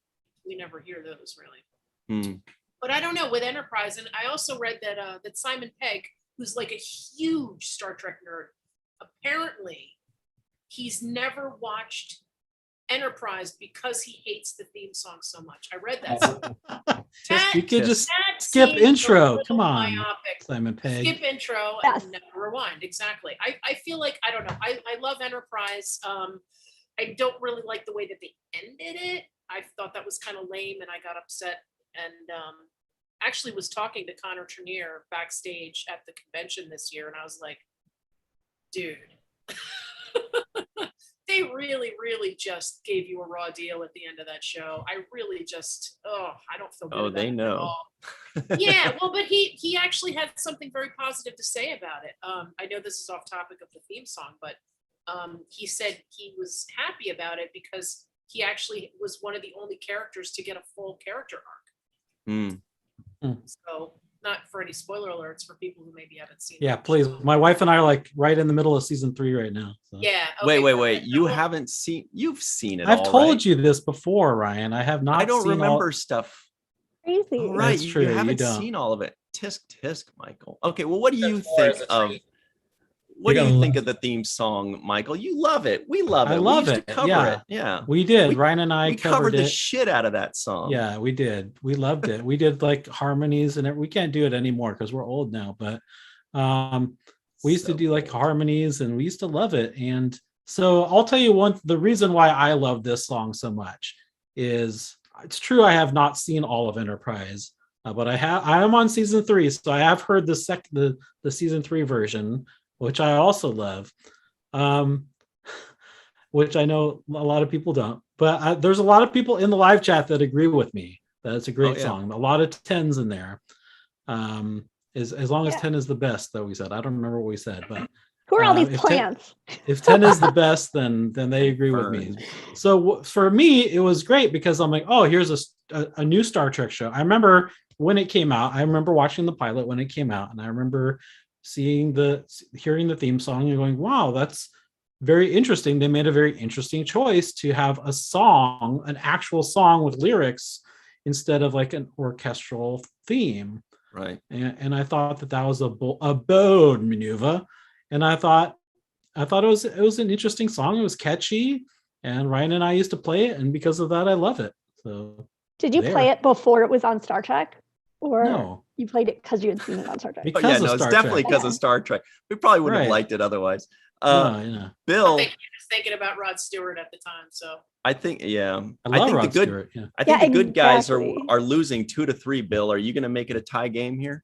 we never hear those really. But I don't know with Enterprise. And I also read that that Simon Pegg, who's like a huge Star Trek nerd, apparently he's never watched Enterprise because he hates the theme song so much. I read that. You could just skip intro. Come on, myopic. Simon Pegg. Skip intro and never rewind. Exactly. I feel like, I don't know. I love Enterprise. I don't really like the way that they ended it. I thought that was kind of lame and I got upset, and actually was talking to Connor Trenier backstage at the convention this year, and I was like, dude, they really, really just gave you a raw deal at the end of that show. I really just, I don't feel good about they it know. at all. Yeah, well, but he actually had something very positive to say about it. I know this is off topic of the theme song, but he said he was happy about it because he actually was one of the only characters to get a full character arc. So, not for any spoiler alerts for people who maybe haven't seen it. Yeah, please. My wife and I are like right in the middle of season 3 right now. So. Yeah. Okay, Wait. You've seen it. I've told right? you this before, Ryan. I have not. I don't seen remember stuff. Crazy. Oh, right. That's true. You haven't seen all of it. Tisk, Michael. Okay. Well, what do you think of? What do you think of the theme song, Michael? You love it. We love it. I love we used it. to cover it. Yeah. We did. Ryan and I covered the it. shit out of that song. Yeah, we did. We loved it. We did like harmonies and we can't do it anymore because we're old now, but we used to do like harmonies and we used to love it. And so I'll tell you the reason why I love this song so much is it's true I have not seen all of Enterprise, but I am on season 3, so I have heard the season 3 version, which I also love, which I know a lot of people don't. But there's a lot of people in the live chat that agree with me that it's a great song. A lot of 10s in there. As long as 10 is the best, though, we said. I don't remember what we said, but who are all these plants? If 10 is the best, then they agree with me. So for me, it was great because I'm like, oh, here's a new Star Trek show. I remember when it came out. I remember watching the pilot when it came out, and I remember hearing the theme song and going, wow, that's very interesting. They made a very interesting choice to have a song, an actual song with lyrics instead of like an orchestral theme. Right. And I thought that was a bold maneuver. And I thought it was an interesting song. It was catchy, and Ryan and I used to play it, and because of that, I love it. So did you play it before it was on Star Trek? Or no, you played it because you had seen it on Star Trek? It's definitely because of Star Trek. We probably wouldn't have liked it otherwise. Bill, I think you're just thinking about Rod Stewart at the time. So I think, I think Rod Stewart, I think the good guys are losing 2-3. Bill, are you going to make it a tie game here?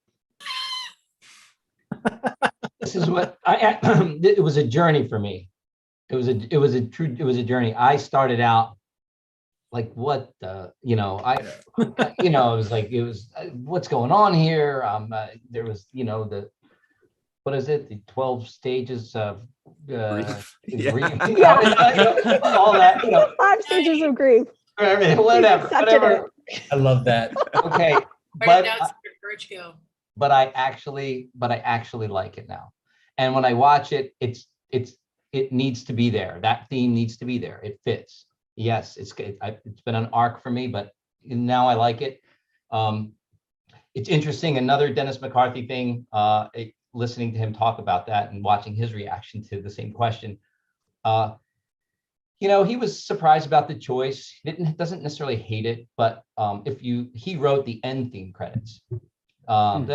This is what it was a journey for me. It was a journey. I started out like, what the, it was what's going on here? There was, what is it? The 12 stages of grief. All that, 5 stages of grief. Whatever. I love that. Okay. But I actually like it now. And when I watch it, it needs to be there. That theme needs to be there. It fits. Yes, it's been an arc for me, but now I like it. It's interesting. Another Dennis McCarthy thing, listening to him talk about that and watching his reaction to the same question. He was surprised about the choice. Doesn't necessarily hate it, but he wrote the end theme credits. So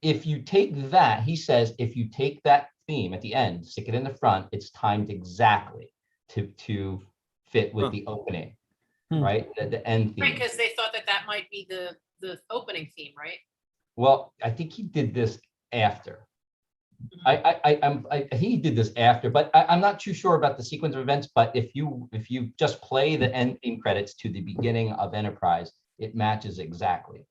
if you take that, he says, if you take that theme at the end, stick it in the front, it's timed exactly to fit with the opening, right? The end theme. Right, because they thought that might be the opening theme, right? Well, I think he did this after. He did this after, but I'm not too sure about the sequence of events. But if you just play the end theme credits to the beginning of Enterprise, it matches exactly.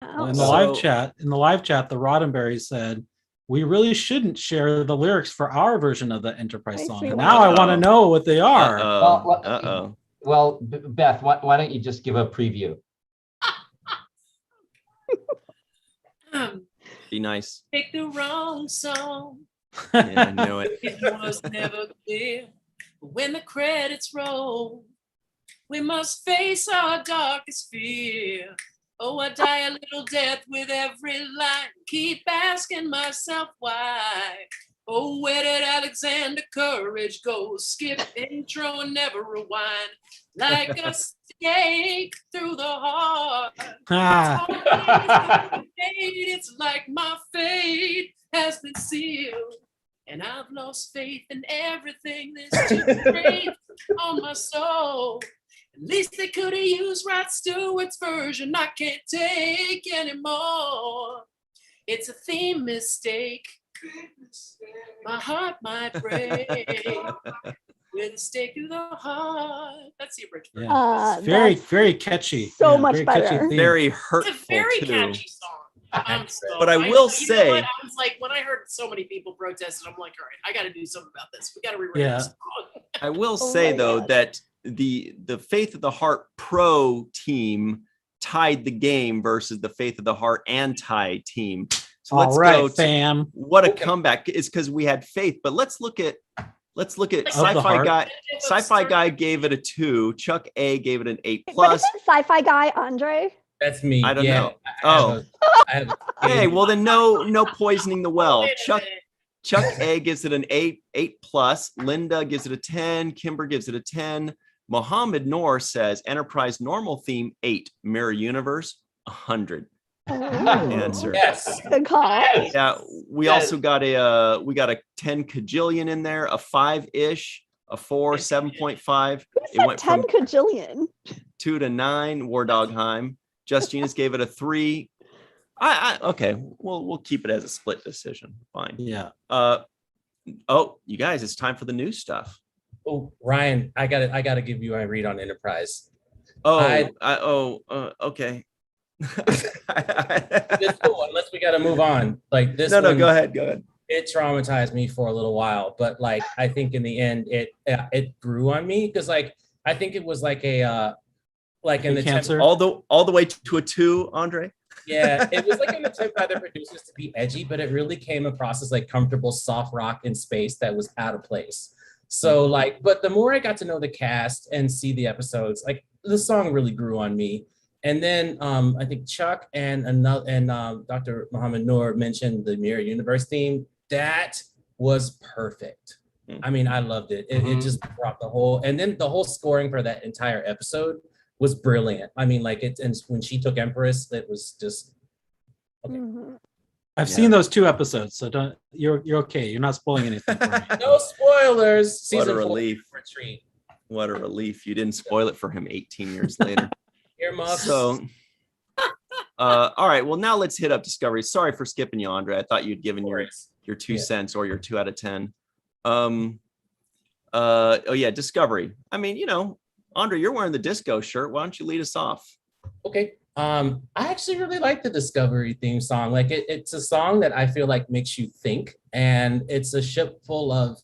Well, in the live chat, the Roddenberries said, "We really shouldn't share the lyrics for our version of the Enterprise song." Now I want to know what they are. Well, Beth, why don't you just give a preview? Be nice. Pick the wrong song. Yeah, I knew it. It was never clear. When the credits roll, we must face our darkest fear. Oh, I die a little death with every line. Keep asking myself why. Oh, where did Alexander Courage go? Skip intro and never rewind. Like a snake through the heart. It's like my fate has been sealed. And I've lost faith in everything that's too great on my soul. At least they could have used Rod Stewart's version. I can't take anymore. It's a theme mistake. My heart might break with a stake through the heart. That's the original. Yeah. Very, very catchy. So much better. Very hurtful. It's a very too. catchy song. But I will say, you know what? I was like, when I heard so many people protested, I'm like, all right, I got to do something about this. We got to rewrite this song. I will say though that the Faith of the Heart Pro team tied the game versus the Faith of the Heart anti team. So let's go to fam. What a comeback. It's because we had faith, but let's look at Sci-Fi Guy. Sci-Fi Guy gave it a 2. Chuck A gave it an 8+. But isn't Sci-Fi Guy Andre? That's me. I don't know. Hey, well then no poisoning the well. Chuck A gives it an 8+. Linda gives it a 10. Kimber gives it a 10. Mohammed Noor says Enterprise normal theme 8. Mirror Universe 100. Answer. Yes. Good call. Yeah, we also got a 10 kajillion in there, a 5-ish, a 4, 7.5. It went 10 kajillion. 2 to 9. War Dogheim. Justinus gave it a 3. Okay, we'll keep it as a split decision. Fine. Yeah. You guys, it's time for the new stuff. Oh, Ryan, I gotta give you a read on Enterprise. Okay. This cool, unless we got to move on. Like this. No, go ahead. It traumatized me for a little while, but like I think in the end, it grew on me because like I think it was like a like an cancer all the way to a 2, Andre. Yeah, it was like an attempt by the producers to be edgy, but it really came across as like comfortable soft rock in space that was out of place. So like, but the more I got to know the cast and see the episodes, like the song really grew on me. And then I think Chuck and Dr. Mohammed Noor mentioned the Mirror Universe theme. That was perfect. I mean, I loved it. It just brought the whole, and then the whole scoring for that entire episode was brilliant. I mean, like and when she took Empress, that was just okay. Mm-hmm. I've seen those 2 episodes, so you're okay. You're not spoiling anything for me. No spoilers. What Season a relief. 4 retreat. What a relief. You didn't spoil it for him 18 years later. Earmuffs. So, all right. Well, now let's hit up Discovery. Sorry for skipping you, Andre. I thought you'd given your 2 cents or your 2 out of 10. Discovery. I mean, Andre, you're wearing the disco shirt. Why don't you lead us off? Okay. I actually really like the Discovery theme song. Like it's a song that I feel like makes you think, and it's a ship full of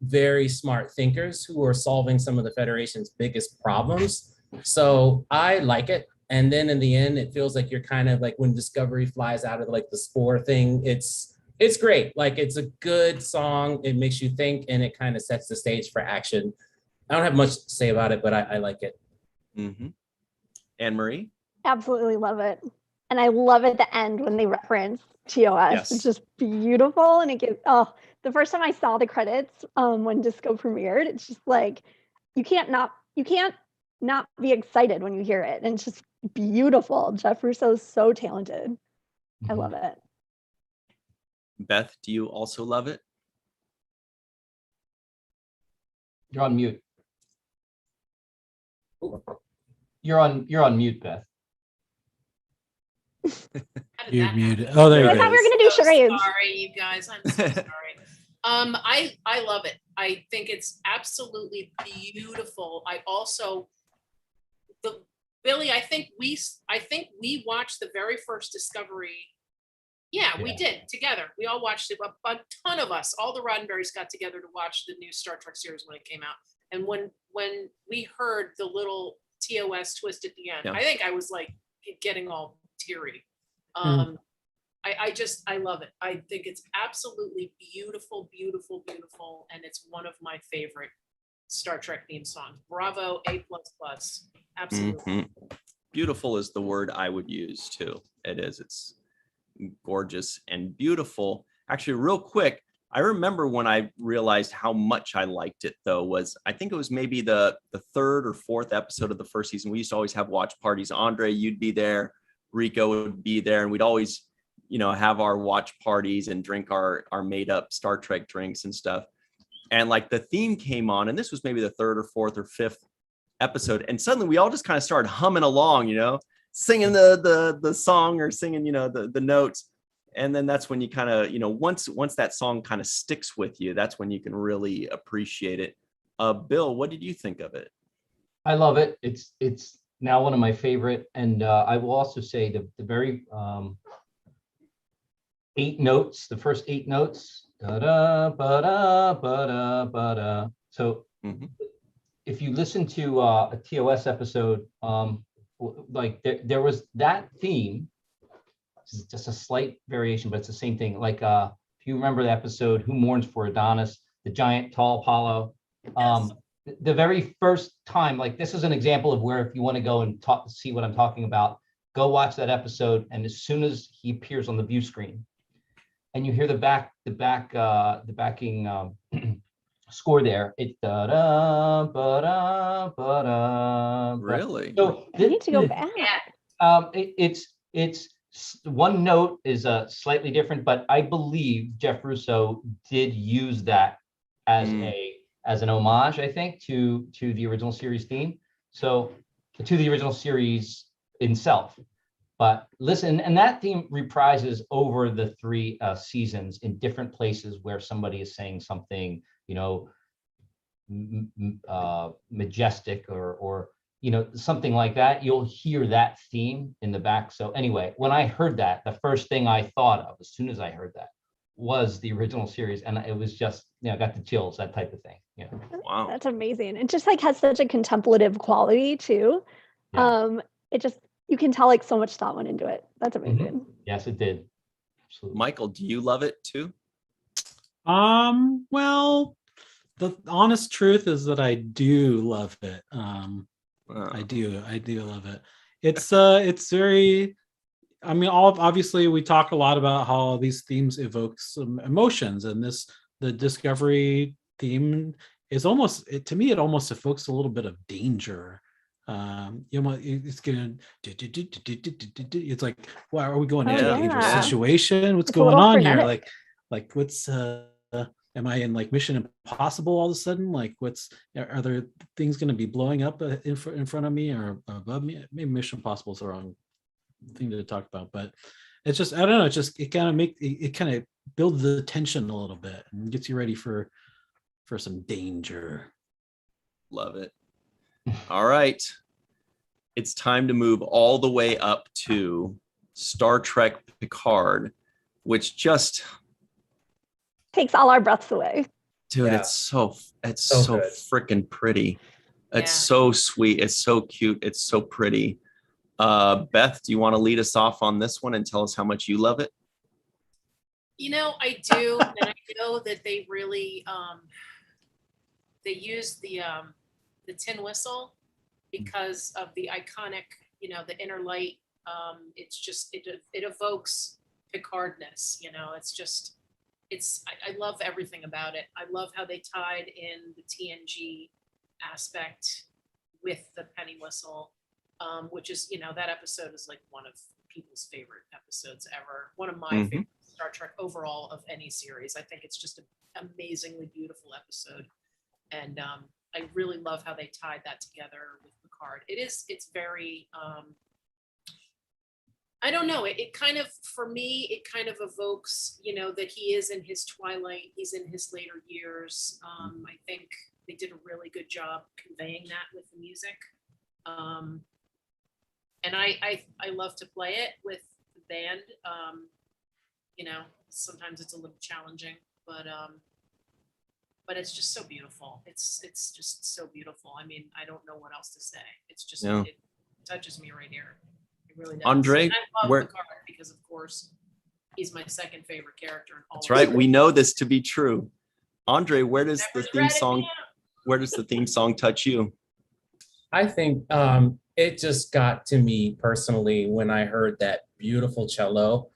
very smart thinkers who are solving some of the Federation's biggest problems. So I like it. And then in the end, it feels like you're kind of like when Discovery flies out of like the spore thing. It's great. Like it's a good song. It makes you think, and it kind of sets the stage for action. I don't have much to say about it, but I like it. Mm-hmm. Anne-Marie? Absolutely love it. And I love at the end when they reference TOS. Yes. It's just beautiful. And it gives, the first time I saw the credits when Disco premiered, it's just like, you can't not be excited when you hear it. And it's just beautiful. Jeff Russo is so talented. Mm-hmm. I love it. Beth, do you also love it? You're on mute. You're on mute, Beth. You muted. Oh, there you go. I thought we were gonna do charades. Sorry, you guys. I'm so sorry. I love it. I think it's absolutely beautiful. I also Billy. I think we watched the very first Discovery. Yeah, we did together. We all watched it. A ton of us, all the Roddenberries, got together to watch the new Star Trek series when it came out. And when we heard the little TOS twist at the end, I think I was like getting all teary. I love it. I think it's absolutely beautiful, beautiful, beautiful, and it's one of my favorite Star Trek theme songs. Bravo, A++. Absolutely. Mm-hmm. Beautiful is the word I would use too. It is. It's gorgeous and beautiful. Actually, real quick, I remember when I realized how much I liked it, though, was I think it was maybe the third or fourth episode of the first season. We used to always have watch parties. Andre, you'd be there, Rico would be there, and we'd always, have our watch parties and drink our made up Star Trek drinks and stuff. And like the theme came on, and this was maybe the third or fourth or fifth episode, and suddenly we all just kind of started humming along, singing the song or singing, the notes. And then that's when you kind of, once that song kind of sticks with you, that's when you can really appreciate it. Bill, what did you think of it? I love it. It's now one of my favorite. And I will also say the very 8 notes, the first 8 notes. Da-da, ba-da, ba-da, ba-da. So if you listen to a TOS episode, like there was that theme. This is just a slight variation, but it's the same thing. Like if you remember the episode "Who Mourns for Adonis," the giant tall Apollo. The very first time, like this is an example of where if you want to go and see what I'm talking about, go watch that episode. And as soon as he appears on the view screen, and you hear the backing score there, it da da ba da ba da. Really? So I need to go back. It's one note is slightly different, but I believe Jeff Russo did use that as an homage, I think, to the original series theme. So to the original series itself. But listen, and that theme reprises over the 3 seasons in different places where somebody is saying something, majestic or something like that. You'll hear that theme in the back. So anyway, when I heard that, the first thing I thought of as soon as I heard that was the original series, and it was just, got the chills, that type of thing. Wow, that's amazing. It just like has such a contemplative quality too. Yeah. It just, you can tell like so much thought went into it. That's amazing. Yes, it did. Absolutely. Michael, do you love it too? Well, the honest truth is that I do love it. I do love it. It's very, obviously we talk a lot about how these themes evoke some emotions, and the Discovery theme is almost, to me, it almost evokes a little bit of danger. It's gonna, it's like, why are we going into a dangerous situation? What's going on here? Like what's am I in like Mission Impossible all of a sudden? Like are there things going to be blowing up in front of me or above me? Maybe Mission Impossible is the wrong thing to talk about, but it's just, I don't know. It kind of builds the tension a little bit and gets you ready for some danger. Love it. All right. It's time to move all the way up to Star Trek Picard, which just takes all our breaths away. Dude, it's so freaking pretty. It's so sweet. It's so cute. It's so pretty. Beth, do you want to lead us off on this one and tell us how much you love it? I do, and I know that they really they use the tin whistle because of the iconic, the inner light. It's just it evokes Picardness. I love everything about it. I love how they tied in the TNG aspect with the penny whistle, which is, that episode is like one of people's favorite episodes ever. One of my favorite Star Trek overall of any series. I think it's just an amazingly beautiful episode. And I really love how they tied that together with Picard. It's very, I don't know. It kind of, for me, it kind of evokes, that he is in his twilight. He's in his later years. I think they did a really good job conveying that with the music. And I love to play it with the band. Sometimes it's a little challenging, but it's just so beautiful. It's just so beautiful. I mean, I don't know what else to say. It's just, It touches me right here. It really does. Andre, and I love Picard because, of course, he's my second favorite character in all. That's right. We know this to be true. Andre, where does the theme song touch you? I think it just got to me personally when I heard that beautiful cello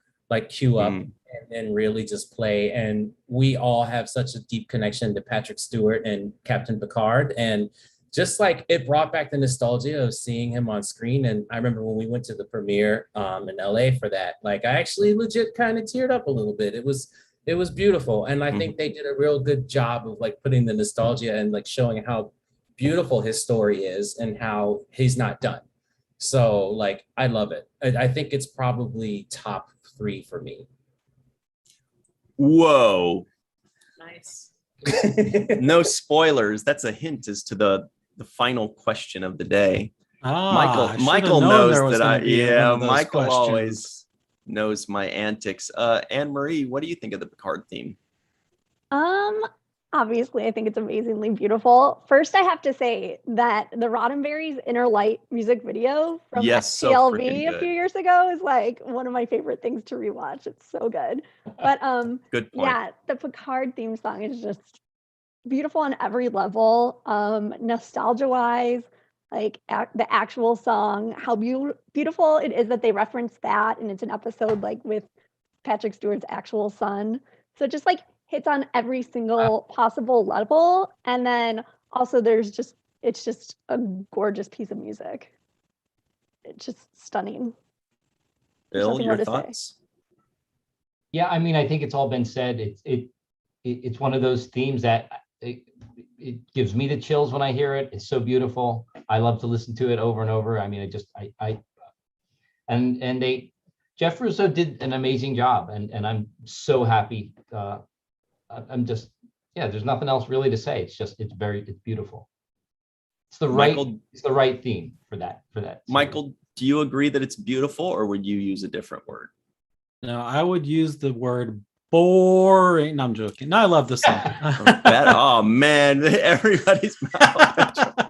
cue up and then really just play. And we all have such a deep connection to Patrick Stewart and Captain Picard. And just it brought back the nostalgia of seeing him on screen. And I remember when we went to the premiere in LA for that, I actually legit kind of teared up a little bit. It was beautiful. And I think they did a real good job of putting the nostalgia and showing how beautiful his story is and how he's not done. So I love it. I think it's probably top 3 for me. Whoa. Nice. No spoilers. That's a hint as to the final question of the day. Michael knows that Michael always knows my antics. Anne Marie, what do you think of the Picard theme? Obviously, I think it's amazingly beautiful. First, I have to say that the Roddenberries Inner Light music video from TLV a few years ago is one of my favorite things to rewatch. It's so good. But good point. Yeah, the Picard theme song is just beautiful on every level. Nostalgia-wise, the actual song, how beautiful it is that they reference that, and it's an episode with Patrick Stewart's actual son. So just hits on every single possible level. And then also it's just a gorgeous piece of music. It's just stunning. Bill, your thoughts? Yeah, I mean, I think it's all been said. It's one of those themes that it gives me the chills when I hear it. It's so beautiful. I love to listen to it over and over. I mean, Jeff Russo did an amazing job, and I'm so happy. There's nothing else really to say. It's beautiful. It's the right theme for that. Michael, do you agree that it's beautiful, or would you use a different word? No, I would use the word boring. No, I'm joking. No, I love the song. Oh man, everybody's mouth.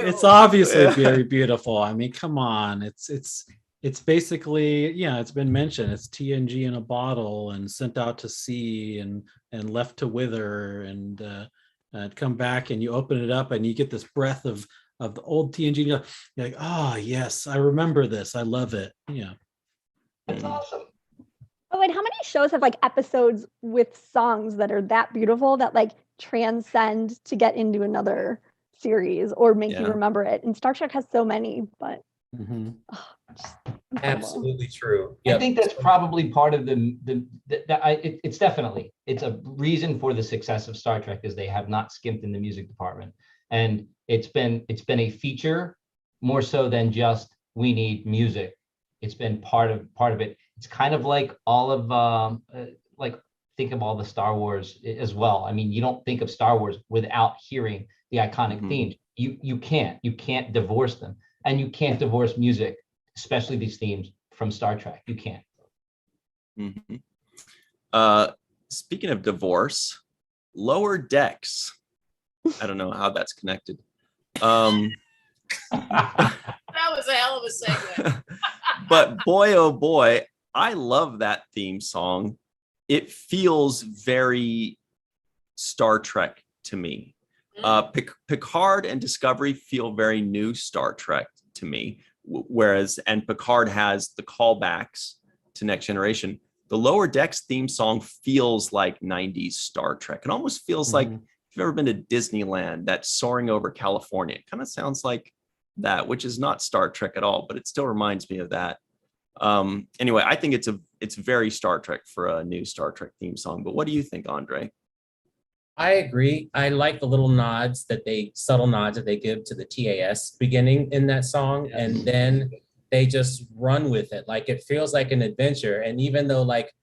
It's obviously very beautiful. I mean, come on. It's basically, it's been mentioned. It's TNG in a bottle and sent out to sea and left to wither and come back, and you open it up and you get this breath of the old TNG. You're like, oh yes, I remember this. I love it. Yeah. That's awesome. Oh, and how many shows have episodes with songs that are that beautiful that transcend to get into another series or make you remember it? And Star Trek has so many, but absolutely true. Yep. I think that's probably part of it's a reason for the success of Star Trek is they have not skimped in the music department, and it's been a feature more so than just we need music. It's been part of it. It's kind of like all of think of all the Star Wars as well. I mean, you don't think of Star Wars without hearing the iconic themes. You can't divorce them, and you can't divorce music, especially these themes from Star Trek. You can't. Speaking of divorce, Lower Decks. I don't know how that's connected. That That was a hell of a segue. But boy, oh boy, I love that theme song. It feels very Star Trek to me. Picard and Discovery feel very new Star Trek to me, whereas Picard has the callbacks to Next Generation. The Lower Decks theme song feels like 90s Star Trek. It almost feels like, if you've ever been to Disneyland, that soaring over California, it kind of sounds like that, which is not Star Trek at all, but it still reminds me of that. Anyway, I think it's very Star Trek for a new Star Trek theme song. But what do you think, Andre? I agree. I like the little subtle nods that they give to the TAS beginning in that song, and then they just run with it. Like, it feels like an adventure. And even though, like,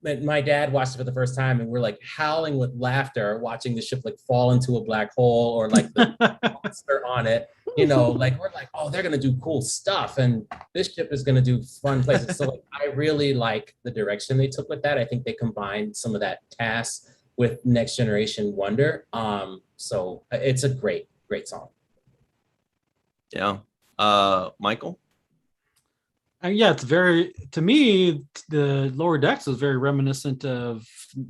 my dad watched it for the first time and we're like howling with laughter watching the ship like fall into a black hole, or like the monster on it, you know, like we're like, oh, they're gonna do cool stuff and this ship is gonna do fun places. So like, I really like the direction they took with that. I think they combined some of that TAS with Next Generation wonder. So it's a great song. Yeah. Michael? Yeah, it's very, to me, the Lower Decks is very reminiscent of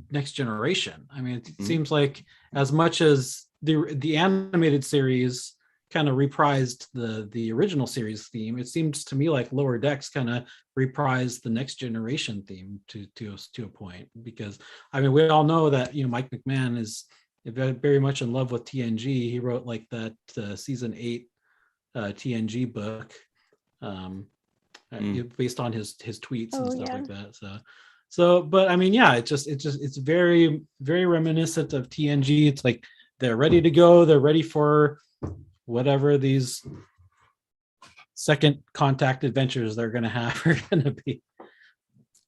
Next Generation. I mean, it seems like as much as the animated series kind of reprised the original series theme, it seems to me like Lower Decks kind of reprised the Next Generation theme to a point, because I mean, we all know that, you know, Mike McMahon is very much in love with TNG. He wrote like that season 8 TNG book. Based on his tweets and stuff like that. So, but I mean, yeah, it's very, very reminiscent of TNG. It's like they're ready to go. They're ready for whatever these second contact adventures they're going to have are going to be.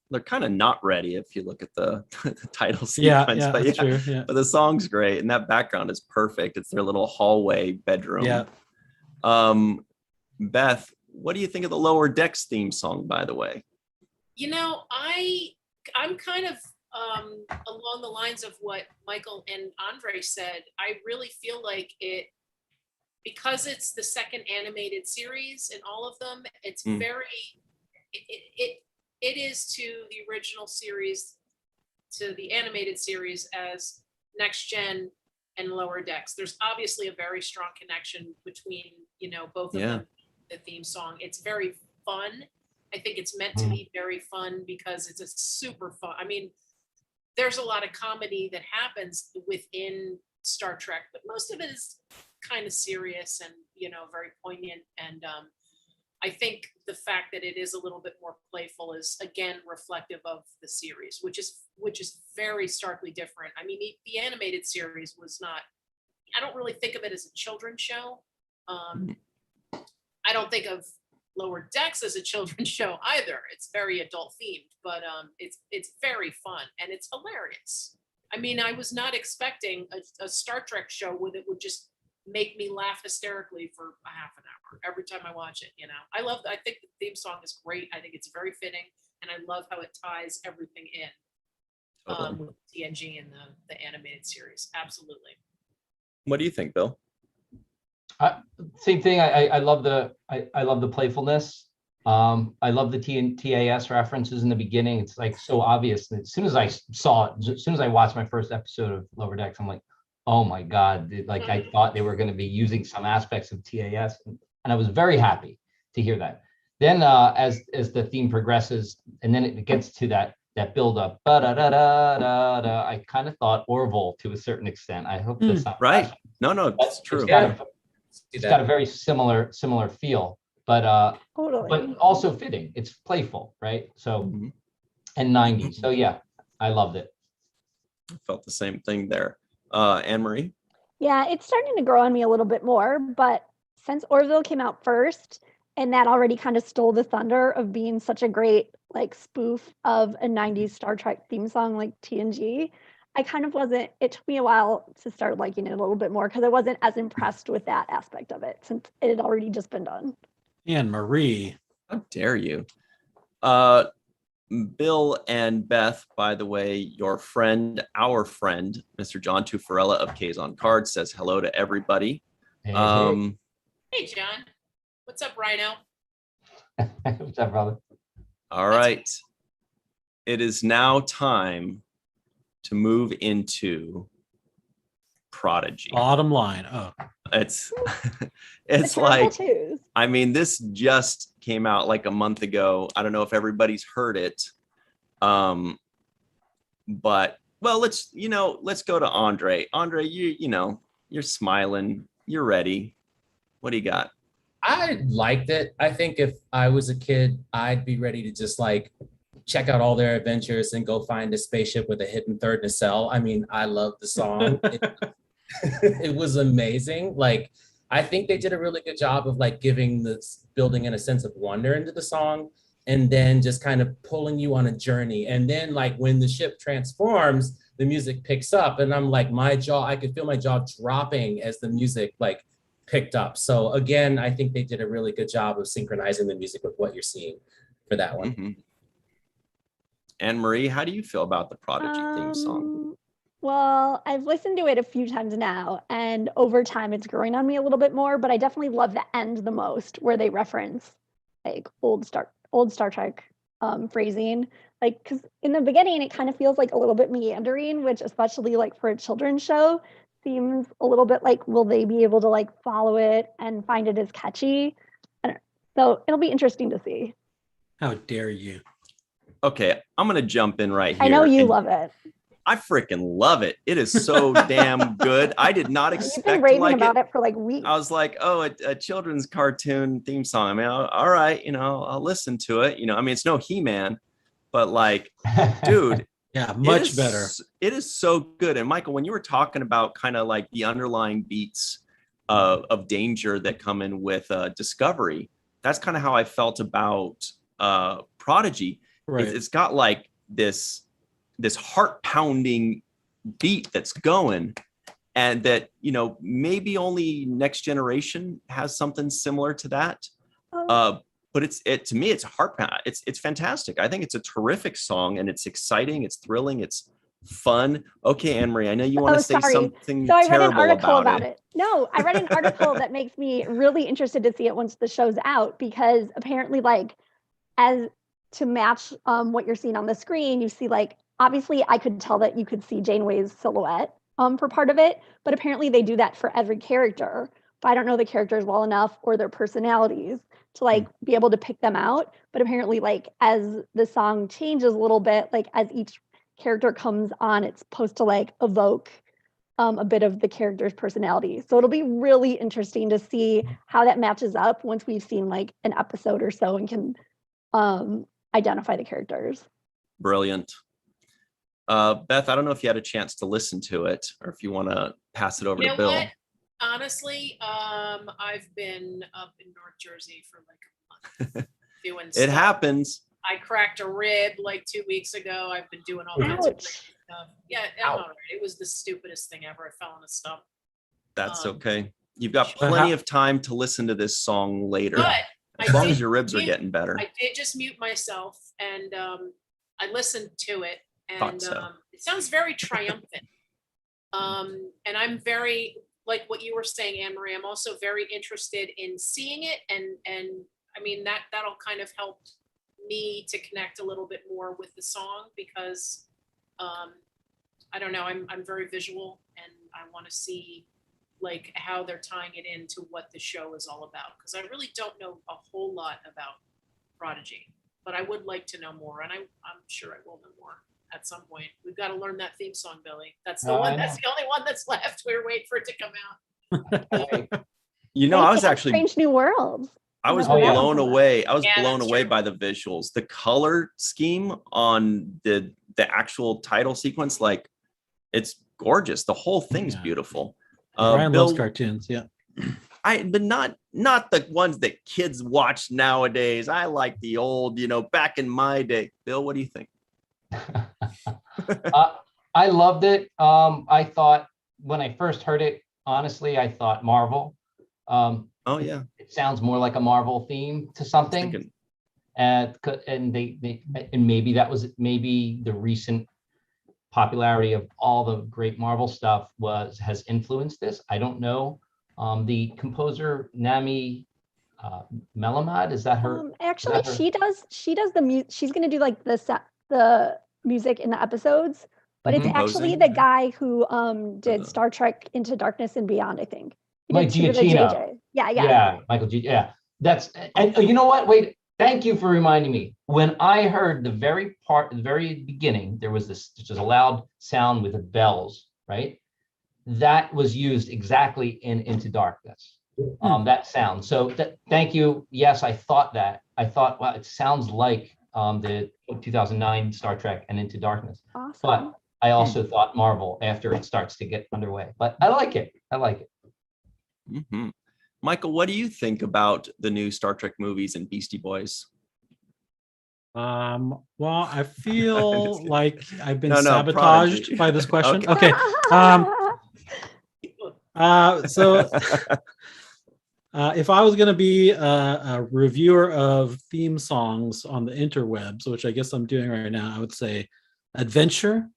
They're kind of not ready if you look at the title sequence. That's true. Yeah. But the song's great, and that background is perfect. It's their little hallway bedroom. Yeah. Beth, what do you think of the Lower Decks theme song, by the way? You know, I'm kind of along the lines of what Michael and Andre said. I really feel like it, because it's the second animated series in all of them, it's very, it is to the original series, to the animated series as Next Gen and Lower Decks. There's obviously a very strong connection between, you know, both of them. The theme song, it's very fun. I think it's meant to be very fun because it's a super fun. I mean, there's a lot of comedy that happens within Star Trek, but most of it is kind of serious and, you know, very poignant. And I think the fact that it is a little bit more playful is again reflective of the series, which is very starkly different. I mean, the animated series was not, I don't really think of it as a children's show. I don't think of Lower Decks as a children's show either. It's very adult themed, but it's very fun and it's hilarious. I mean, I was not expecting a Star Trek show where it would just make me laugh hysterically for a half an hour every time I watch it. You know, I think the theme song is great. I think it's very fitting, and I love how it ties everything in with TNG and the animated series. Absolutely. What do you think, Bill? Same thing. I love the playfulness. I love the TAS references in the beginning. It's like so obvious. As soon as I saw it, as soon as I watched my first episode of Lower Decks, I'm like, oh my God. Like, I thought they were going to be using some aspects of TAS, and I was very happy to hear that. Then as the theme progresses and then it gets to that build up, I kind of thought Orville to a certain extent. I hope that's not right. No, that's true. It's got a very similar feel, but Totally. but also fitting. It's playful, right? So and 90s. So yeah, I loved it. I felt the same thing there. Anne-Marie? Yeah, it's starting to grow on me a little bit more, but since Orville came out first, and that already kind of stole the thunder of being such a great like spoof of a 90s Star Trek theme song like TNG, I kind of wasn't, it took me a while to start liking it a little bit more because I wasn't as impressed with that aspect of it since it had already just been done. Anne-Marie. How dare you? Bill and Beth, by the way, your friend, our friend, Mr. John Tuffarella of K's on Cards says hello to everybody. Hey, Hey, John. What's up, Rhino? What's up, brother? All right. It is now time to move into Prodigy. Bottom line. Oh, It's The like, Terrible Twos. I mean, this just came out like a month ago. I don't know if everybody's heard it. But well, let's go to Andre. Andre, you're smiling. You're ready. What do you got? I liked it. I think if I was a kid, I'd be ready to just like check out all their adventures and go find a spaceship with a hidden third nacelle. I mean, I love the song. It was amazing. Like, I think they did a really good job of like building in a sense of wonder into the song, and then just kind of pulling you on a journey. And then like when the ship transforms, the music picks up, and I'm like, I could feel my jaw dropping as the music like picked up. So again, I think they did a really good job of synchronizing the music with what you're seeing for that one. Mm-hmm. Anne Marie, how do you feel about the Prodigy theme song? Well, I've listened to it a few times now, and over time it's growing on me a little bit more, but I definitely love the end the most, where they reference like old Star Trek phrasing. Like, because in the beginning it kind of feels like a little bit meandering, which especially like for a children's show seems a little bit like, will they be able to like follow it and find it as catchy? So it'll be interesting to see. how dare you? Okay, I'm gonna jump in right here. I know you love it. I freaking love it. It is so damn good. I did not expect You've been raving to like about it for like weeks. I was like, oh, a children's cartoon theme song. I mean, all right, I'll listen to it. I mean, it's no He-Man, but like, dude, Yeah, much better. It is so good. And Michael, when you were talking about kind of like the underlying beats of danger that come in with Discovery, that's kind of how I felt about Prodigy. Right. It's got like this heart pounding beat that's going, and that maybe only Next Generation has something similar to that. But to me it's a heart pound. It's fantastic. I think it's a terrific song, and it's exciting, it's thrilling, it's fun. Okay, Anne Marie, I know you want to say something so I read an terrible article about it. No, I read an article that makes me really interested to see it once the show's out, because apparently like as to match what you're seeing on the screen, you see like, obviously I could tell that you could see Janeway's silhouette for part of it, but apparently they do that for every character. But I don't know the characters well enough or their personalities to like be able to pick them out. But apparently like as the song changes a little bit, like as each character comes on, it's supposed to like evoke a bit of the character's personality. So it'll be really interesting to see how that matches up once we've seen like an episode or so and can identify the characters. Brilliant. Beth, I don't know if you had a chance to listen to it or if you want to pass it over to Bill. What? Honestly, I've been up in North Jersey for like a month doing stuff. It happens. I cracked a rib like 2 weeks ago. I've been doing all kinds of crazy stuff. Yeah, I'm all right. It was the stupidest thing ever. I fell on a stump. That's okay. You've got plenty of time to listen to this song later. But as long as your ribs are getting better. I did just mute myself, and I listened to it, and it sounds very triumphant. And I'm very, like what you were saying, Anne Marie, I'm also very interested in seeing it, and I mean that'll kind of help me to connect a little bit more with the song, because I don't know, I'm very visual, and I want to see like how they're tying it into what the show is all about, because I really don't know a whole lot about Prodigy, but I would like to know more, and I'm sure I will know more at some point. We've got to learn that theme song, Billy. That's the one. That's the only one that's left. We're waiting for it to come out. I was actually Strange New Worlds. I was blown away. I was blown away by the visuals, the color scheme on the actual title sequence. Like, it's gorgeous. The whole thing's beautiful. Brian loves cartoons. Yeah. But not the ones that kids watch nowadays. I like the old, back in my day. Bill, what do you think? I loved it. I thought when I first heard it, honestly, I thought Marvel. Oh yeah, it sounds more like a Marvel theme to something. And maybe that was the recent popularity of all the great Marvel stuff has influenced this. I don't know. The composer Nami Melamad, is that her? Actually, Is that her? she does the music. She's gonna do like the music in the episodes, but it's Mhm. actually Composing, the yeah. guy who did the- Star Trek Into Darkness and Beyond. I think he Mike did two of the Giacchino. JJ. Yeah, Yeah, Michael G. Yeah, that's, and you know what? Wait, thank you for reminding me. When I heard the very beginning, there was just a loud sound with the bells, right? That was used exactly in Into Darkness. That sound. So thank you. Yes, I thought that. I thought, wow, it sounds like the 2009 Star Trek and Into Darkness. awesome. But I also thought Marvel after it starts to get underway. But I like it. I like it. Mhm. Michael, what do you think about the new Star Trek movies and Beastie Boys? Well, I feel like I've been No, sabotaged Prodigy. by this question. Okay. Okay. So if I was going to be a reviewer of theme songs on the interwebs, which I guess I'm doing right now, I would say adventure,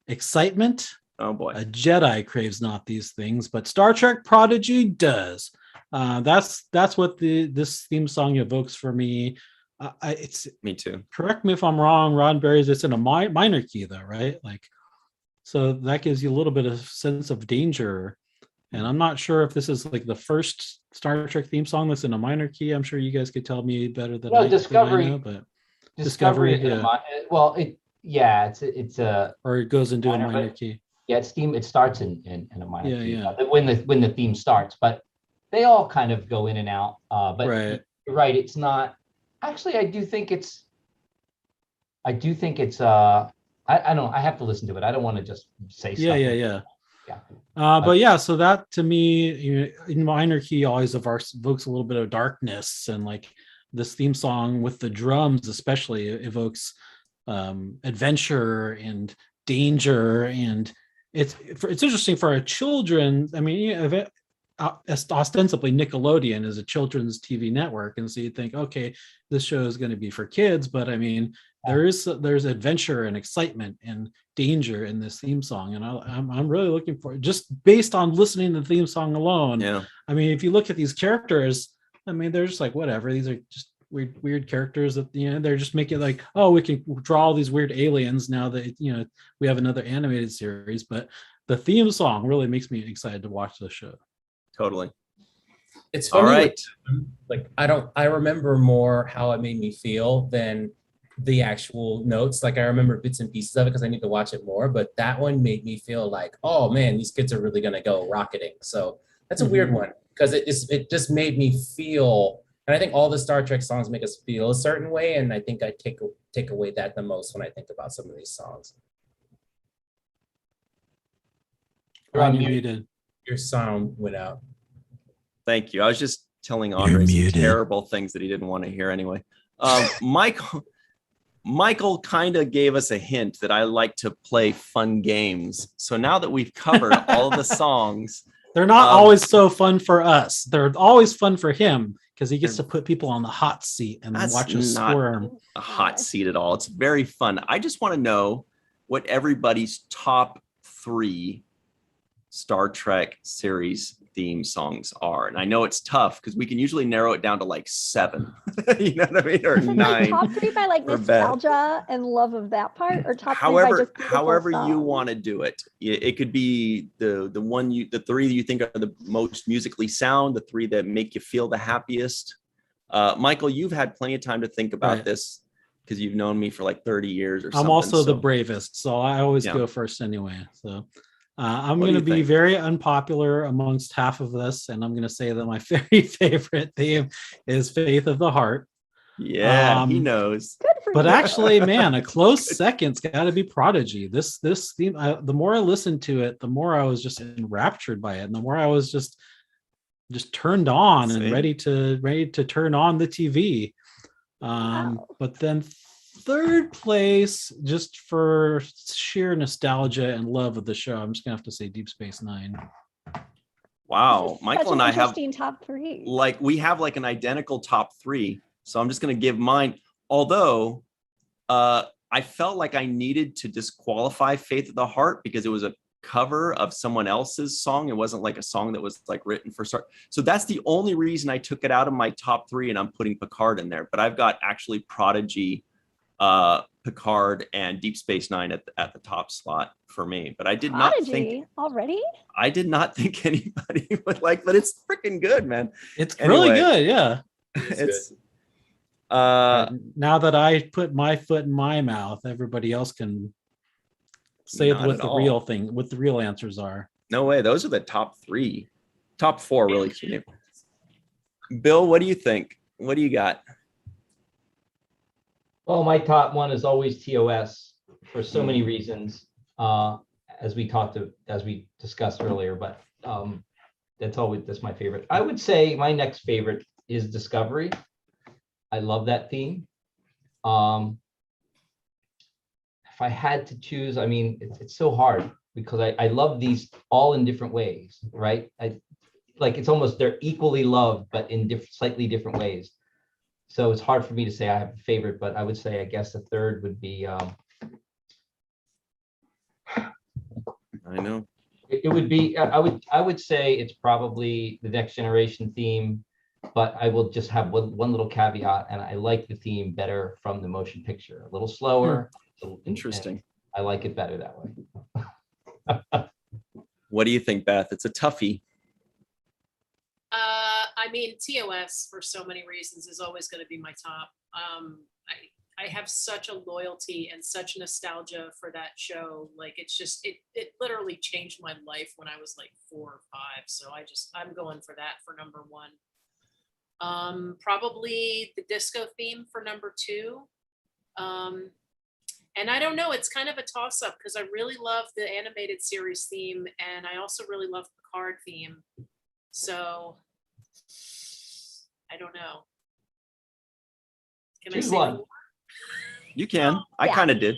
excitement. Oh boy. A Jedi craves not these things, but Star Trek Prodigy does. That's what this theme song evokes for me. It's Me too. correct me if I'm wrong, Roddenberries. It's in a minor key though, right? Like, so that gives you a little bit of sense of danger. And I'm not sure if this is like the first Star Trek theme song that's in a minor key. I'm sure you guys could tell me better than Well, I Discovery- know, but Discovery. yeah. It's a or it goes into a minor, minor but- key. yeah, it's theme. It starts in a minor Yeah, key yeah. when the theme starts, but they all kind of go in and out. But Right. you're right. It's not. Actually, I do think it's. I don't. I have to listen to it. I don't want to just say stuff. Yeah. Yeah. But yeah, so that to me, in minor key always evokes a little bit of darkness, and like this theme song with the drums especially evokes adventure and danger, and it's interesting for our children. I mean, ostensibly Nickelodeon is a children's TV network, and so you think, okay, this show is going to be for kids, but I mean, there's adventure and excitement and danger in this theme song, and I'm really looking for it, just based on listening to the theme song alone. Yeah. I mean, if you look at these characters, I mean, they're just like whatever. These are just weird characters that they're just making like, oh, we can draw all these weird aliens now that we have another animated series, but the theme song really makes me excited to watch the show. Totally. It's funny. All right. Like I remember more how it made me feel than the actual notes. Like I remember bits and pieces of it because I need to watch it more, but that one made me feel like, oh man, these kids are really gonna go rocketing. So that's a weird one because it just made me feel, and I think all the Star Trek songs make us feel a certain way, and I think I take away that the most when I think about some of these songs. You're muted. Your sound went out. Thank you. I was just telling Andre some terrible things that he didn't want to hear anyway. Michael kind of gave us a hint that I like to play fun games. So now that we've covered all the songs, they're not always so fun for us. They're always fun for him because he gets to put people on the hot seat and watch us squirm. A hot seat at all. It's very fun. I just want to know what everybody's top 3 Star Trek series theme songs are. And I know it's tough because we can usually narrow it down to like 7. You know what I mean? Or 9. Like top 3 by like nostalgia and love of that part, or top 3 by just however you songs? want to do it. It could be the 3 you think are the most musically sound, the 3 that make you feel the happiest. Michael, you've had plenty of time to think about this because you've known me for like 30 years or something. I'm also the bravest, so I always go first anyway. So I'm going to be very unpopular amongst half of this, and I'm going to say that my very favorite theme is Faith of the Heart. Yeah, he knows. But actually, man, a close second's got to be Prodigy. This theme, the more I listened to it, the more I was just enraptured by it, and the more I was just turned on and ready to turn on the TV. But then third place, just for sheer nostalgia and love of the show, I'm just gonna have to say Deep Space Nine. Wow, Michael and I have top 3. Like we have like an identical top 3, so I'm just gonna give mine. Although, I felt like I needed to disqualify Faith of the Heart because it was a cover of someone else's song. It wasn't like a song that was like written for Star. So that's the only reason I took it out of my top 3, and I'm putting Picard in there. But I've got actually Prodigy, Picard, and Deep Space Nine at the top slot for me. But I did not think already. I did not think anybody would like, but it's freaking good, man. It's really Anyway. good. Yeah. It's Now that I put my foot in my mouth, everybody else can say Not what at the all. real thing, what the real answers are. no way. Those are the top 3, top 4, really. Bill, what do you think? What do you got? Well, my top one is always TOS for so many reasons, as we discussed earlier. But that's my favorite. I would say my next favorite is Discovery. I love that theme. If I had to choose, I mean, it's so hard because I love these all in different ways, right? It's almost they're equally loved, but in slightly different ways. So it's hard for me to say I have a favorite, but I would say, I guess the third would be. I know. It would be. I would say it's probably the Next Generation theme, but I will just have one little caveat, and I like the theme better from the motion picture. A little slower. Interesting. I like it better that way. What do you think, Beth? It's a toughie. I mean, TOS for so many reasons is always going to be my top. I have such a loyalty and such nostalgia for that show. Like it literally changed my life when I was like 4 or 5. So I'm going for that for number 1. Probably the disco theme for number 2. And I don't know, it's kind of a toss up because I really love the animated series theme, and I also really love the Picard theme. So I don't know. Can Choose I say one. 4? You can. I Yeah. kind of did.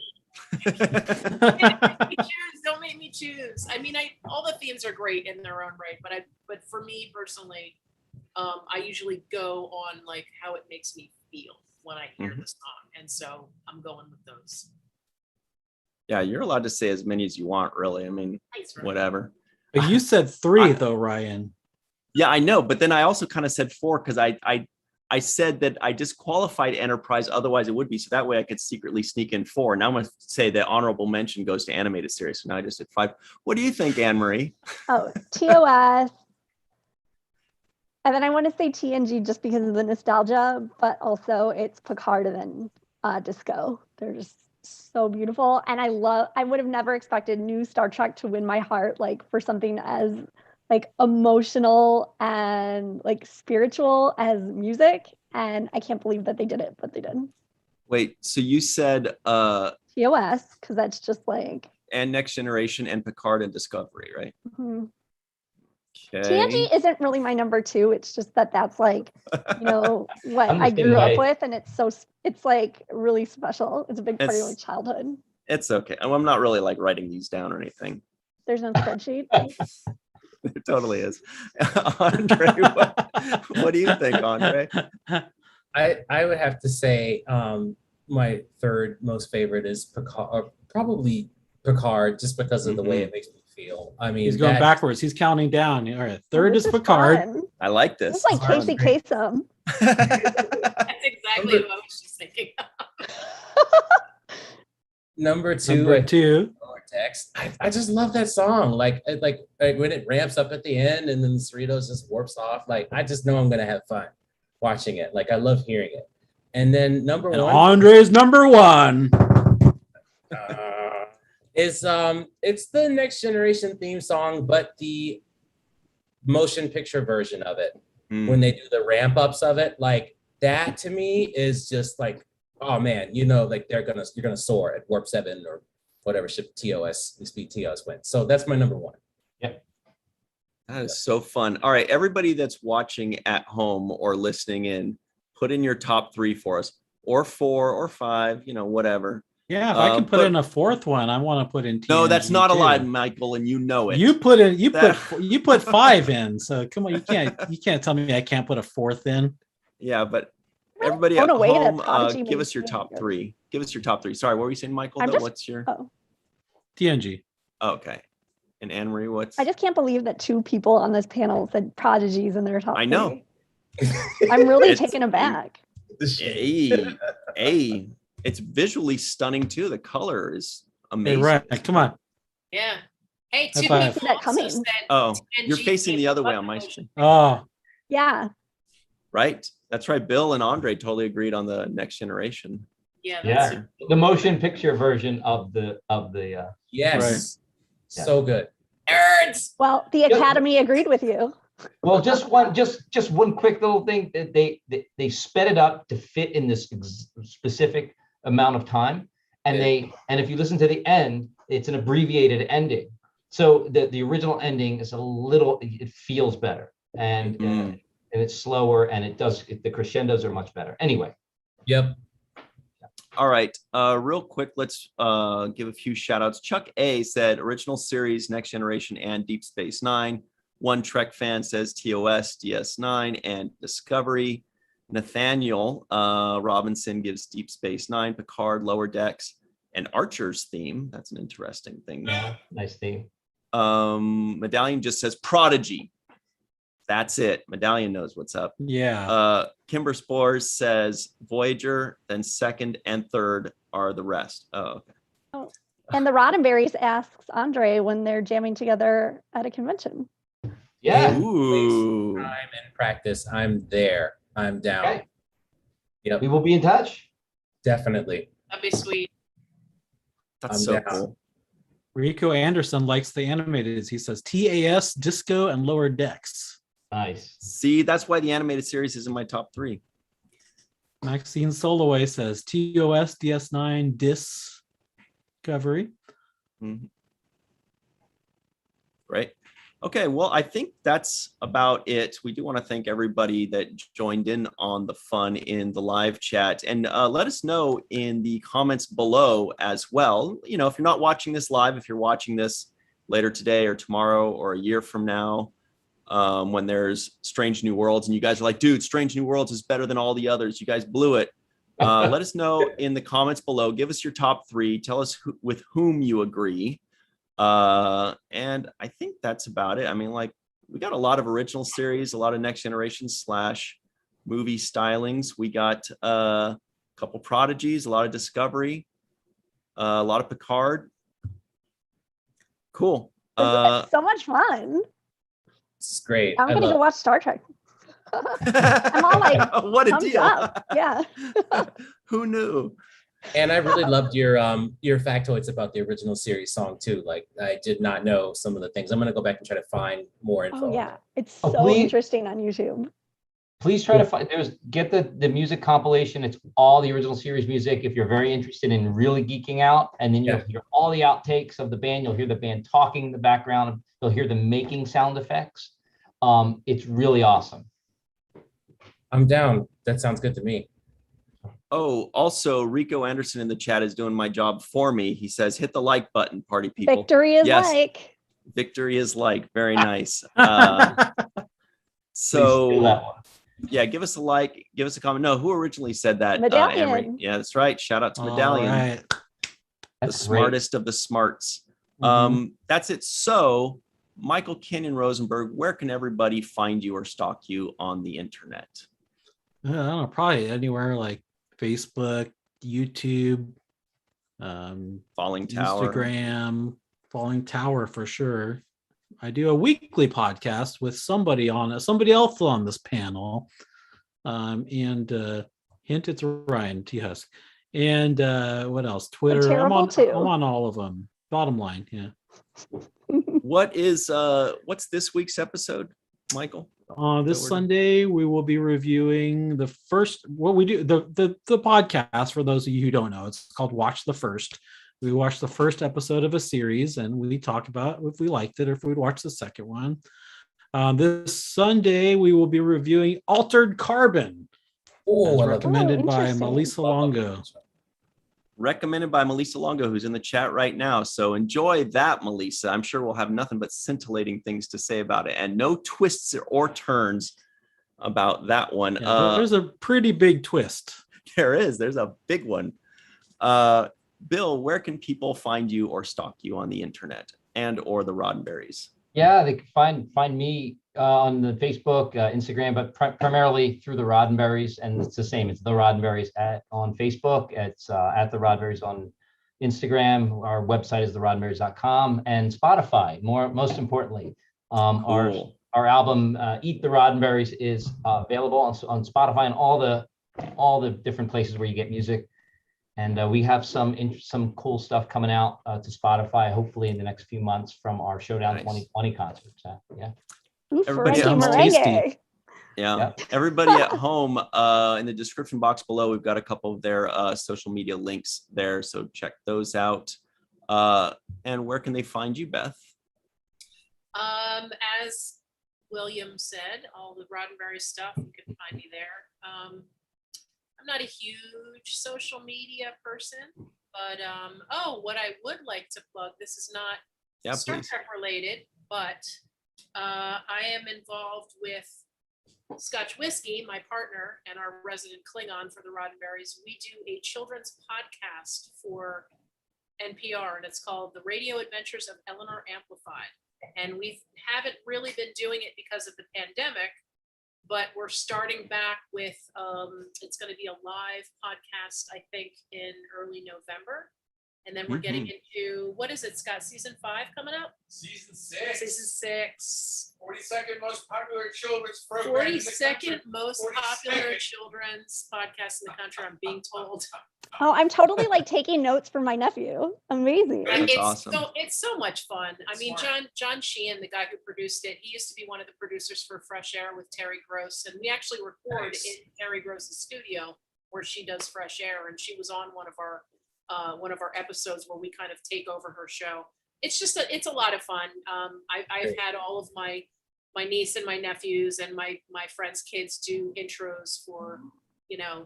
Don't make me choose. I mean, all the themes are great in their own right, but for me personally, I usually go on like how it makes me feel when I hear the song, and so I'm going with those. Yeah, you're allowed to say as many as you want, really. I mean, Thanks, Ryan. whatever. But you said 3 though, Ryan. Yeah, I know. But then I also kind of said 4 because I said that I disqualified Enterprise. Otherwise, it would be. So that way I could secretly sneak in 4. Now I'm going to say that honorable mention goes to animated series. So now I just did 5. What do you think, Anne-Marie? Oh, TOS. And then I want to say TNG just because of the nostalgia, but also it's Picard and then Disco. They're just so beautiful. And I would have never expected new Star Trek to win my heart, like for something as like emotional and like spiritual as music. And I can't believe that they did it, but they did. Wait, so you said TOS, because that's just like. and Next Generation and Picard and Discovery, right? Mm-hmm. Okay. TNG isn't really my number 2. It's just that's like, what I'm the I same grew way. up with, and it's like really special. It's a big part of my It's- childhood. It's okay. I'm not really like writing these down or anything. There's no spreadsheet. It totally is. Andre, what do you think, Andre? I would have to say my third most favorite is Picard, or probably Picard, just because of the way it makes me feel. I mean, He's going backwards. He's counting down. All right, third This is Picard. fun. I like this. It's like Casey Kasem. That's exactly what I was just thinking. Number 2. Number 2. Vortex. I just love that song. Like when it ramps up at the end and then the Cerritos just warps off. Like I just know I'm gonna have fun watching it. Like I love hearing it. And then number And 1 Andre's number 1. is it's the Next Generation theme song, but the motion picture version of it. When they do the ramp ups of it, like that to me is just like, oh man, like you're gonna soar at warp 7 or whatever ship speed TOS went. So that's my number 1. Yep. That is so fun. All right, everybody that's watching at home or listening in, put in your top 3 for us, or 4 or 5, whatever. Yeah, if I can put in a 4th one, I want to put in TNG. No, that's not too. allowed, Michael, and you know it. You put 5 in. So come on, you can't tell me I can't put a 4th in. Yeah, but everybody at blown away that home, Prodigy give made us your top TNG. 3. Give us your top 3. Sorry, what were you saying, Michael? I'm Though? just- What's your? Oh, TNG. Okay. And Anne Marie, what's? I just can't believe that 2 people on this panel said Prodigies in their top 3. I know. I'm really It's- taken aback. Hey, it's visually stunning too. The color is Hey, amazing. right. Come on. Yeah. Hey, High two five. people That also coming. said Oh, 10 you're facing the other way on my motion. screen. Oh, Yeah. Right. That's right. Bill and Andre totally agreed on the Next Generation. Yeah, that's Yeah, the motion picture version of the Yes. Right. So good. nerds. Well, the Academy agreed with you. well, just one quick little thing. They sped it up to fit in this specific amount of time, and if you listen to the end, it's an abbreviated ending. So the original ending is it feels better, and it's slower, and the crescendos are much better. Anyway. Yep. All right. Real quick, let's give a few shout outs. Chuck A said original series, Next Generation, and Deep Space Nine. One Trek fan says TOS, DS9, and Discovery. Nathaniel Robinson gives Deep Space Nine, Picard, Lower Decks, and Archer's theme. That's an interesting thing. Yeah, nice theme. Medallion just says Prodigy. That's it. Medallion knows what's up. yeah. Kimber Spores says Voyager, then second and third are the rest. Oh, okay. Oh. And the Roddenberries asks Andre when they're jamming together at a convention. Yeah. Ooh. I'm in practice. I'm there. I'm down. Okay. Yep. We will be in touch. Definitely. That'd be sweet. That's I'm so down. cool. Rico Anderson likes the animated. He says TAS, Disco, and Lower Decks. Nice. See, that's why the animated series is in my top 3. Maxine Soloway says TOS, DS9, Discovery. Mhm. Right. Okay, well, I think that's about it. We do want to thank everybody that joined in on the fun in the live chat, and let us know in the comments below as well. You know, if you're not watching this live, if you're watching this later today or tomorrow or a year from now, when there's Strange New Worlds and you guys are like, dude, Strange New Worlds is better than all the others. You guys blew it. Let us know in the comments below. Give us your top 3. Tell us with whom you agree. And I think that's about it. I mean, like, we got a lot of original series, a lot of Next Generation / movie stylings. We got a couple Prodigies, a lot of Discovery, a lot of Picard. Cool. It's so much fun. It's great. I'm gonna go watch Star Trek. I'm all like, what a thumbs deal. up. Yeah. Who knew? And I really loved your factoids about the original series song too. Like, I did not know some of the things. I'm gonna go back and try to find more info. Oh yeah, it's Oh, so please. interesting on YouTube. Please try to find. Get the music compilation. It's all the original series music. If you're very interested in really geeking out, and then you'll hear all the outtakes of the band. You'll hear the band talking in the background. You'll hear them making sound effects. It's really awesome. I'm down. That sounds good to me. Oh, also, Rico Anderson in the chat is doing my job for me. He says, hit the like button, party people. Victory is Yes. like. Victory is like. Very nice. Please do that one. Yeah, give us a like, give us a comment. No, who originally said that? Medallion. Amory? Yeah, that's right. Shout out to All Medallion, right. the That's great. smartest of the smarts. Mhm. That's it. So, Michael Kenyon Rosenberg, where can everybody find you or stalk you on the internet? I don't know, probably anywhere like Facebook, YouTube, Falling Tower. Instagram, Falling Tower for sure. I do a weekly podcast with somebody else on this panel. And hint, it's Ryan T. Husk. And what else? Twitter. I'm terrible too. on all of them. Bottom line, yeah. What's this week's episode, Michael? This Forward. Sunday we will be reviewing the podcast. For those of you who don't know, it's called Watch the First. We watched the first episode of a series and we talked about if we liked it or if we'd watch the second one. This Sunday we will be reviewing Altered Carbon, Oh, as recommended by interesting. Melissa Longo. Recommended by Melissa Longo, who's in the chat right now. So enjoy that, Melissa. I'm sure we'll have nothing but scintillating things to say about it, and no twists or turns about that one. Yeah, there's a pretty big twist. There's a big one. Bill, where can people find you or stalk you on the internet? and or the Roddenberries? Yeah, they can find me on the Facebook, Instagram, but primarily through the Roddenberries, and it's the same. It's the Roddenberries on Facebook. It's at the Roddenberries on Instagram. Our website is theroddenberries.com, and Spotify. Most importantly, Cool. our album "Eat the Roddenberries" is available on Spotify and all the different places where you get music. And we have some cool stuff coming out to Spotify, hopefully in the next few months from our Showdown 2020 concert. So, yeah. Ooh, Everybody Frankie sounds merengue. tasty. Yeah. Yep. Everybody at home, in the description box below, we've got a couple of their social media links there. So check those out. And where can they find you, Beth? As William said, all the Roddenberry stuff, you can find me there. I'm not a huge social media person, but what I would like to plug, this is not Star Please. Trek related, but I am involved with Scotch Whiskey, my partner and our resident Klingon for the Roddenberries. We do a children's podcast for NPR, and it's called The Radio Adventures of Eleanor Amplified. And we haven't really been doing it because of the pandemic, but we're starting back with, it's going to be a live podcast, I think, in early November. And then we're getting into, what is it, Scott, season 5 coming up? Season 6. Season 6. 42nd most popular children's program. 42nd most popular children's podcast in the country, I'm being told. Oh, I'm totally like taking notes from my nephew. Amazing. That's awesome. It's so much fun. I mean, Smart. John Sheehan, the guy who produced it, he used to be one of the producers for Fresh Air with Terry Gross, and we actually record Nice. in Terry Gross's studio where she does Fresh Air, and she was on one of our episodes where we kind of take over her show. It's just it's a lot of fun. I've had all of my niece and my nephews and my friends' kids do intros for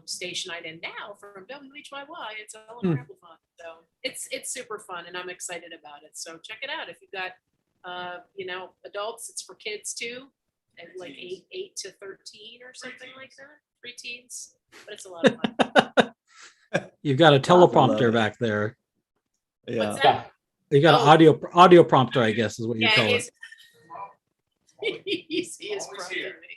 station ID, and now from WHYY, it's Eleanor Amplified. So it's super fun, and I'm excited about it. So check it out if you've got adults. It's for kids too, and like 8 to 13 or something like that. Preteens, but it's a lot of fun. You've got a teleprompter back there. Yeah. What's that? You got an audio prompter, I guess, is what you call it. He is Always prompting here. me.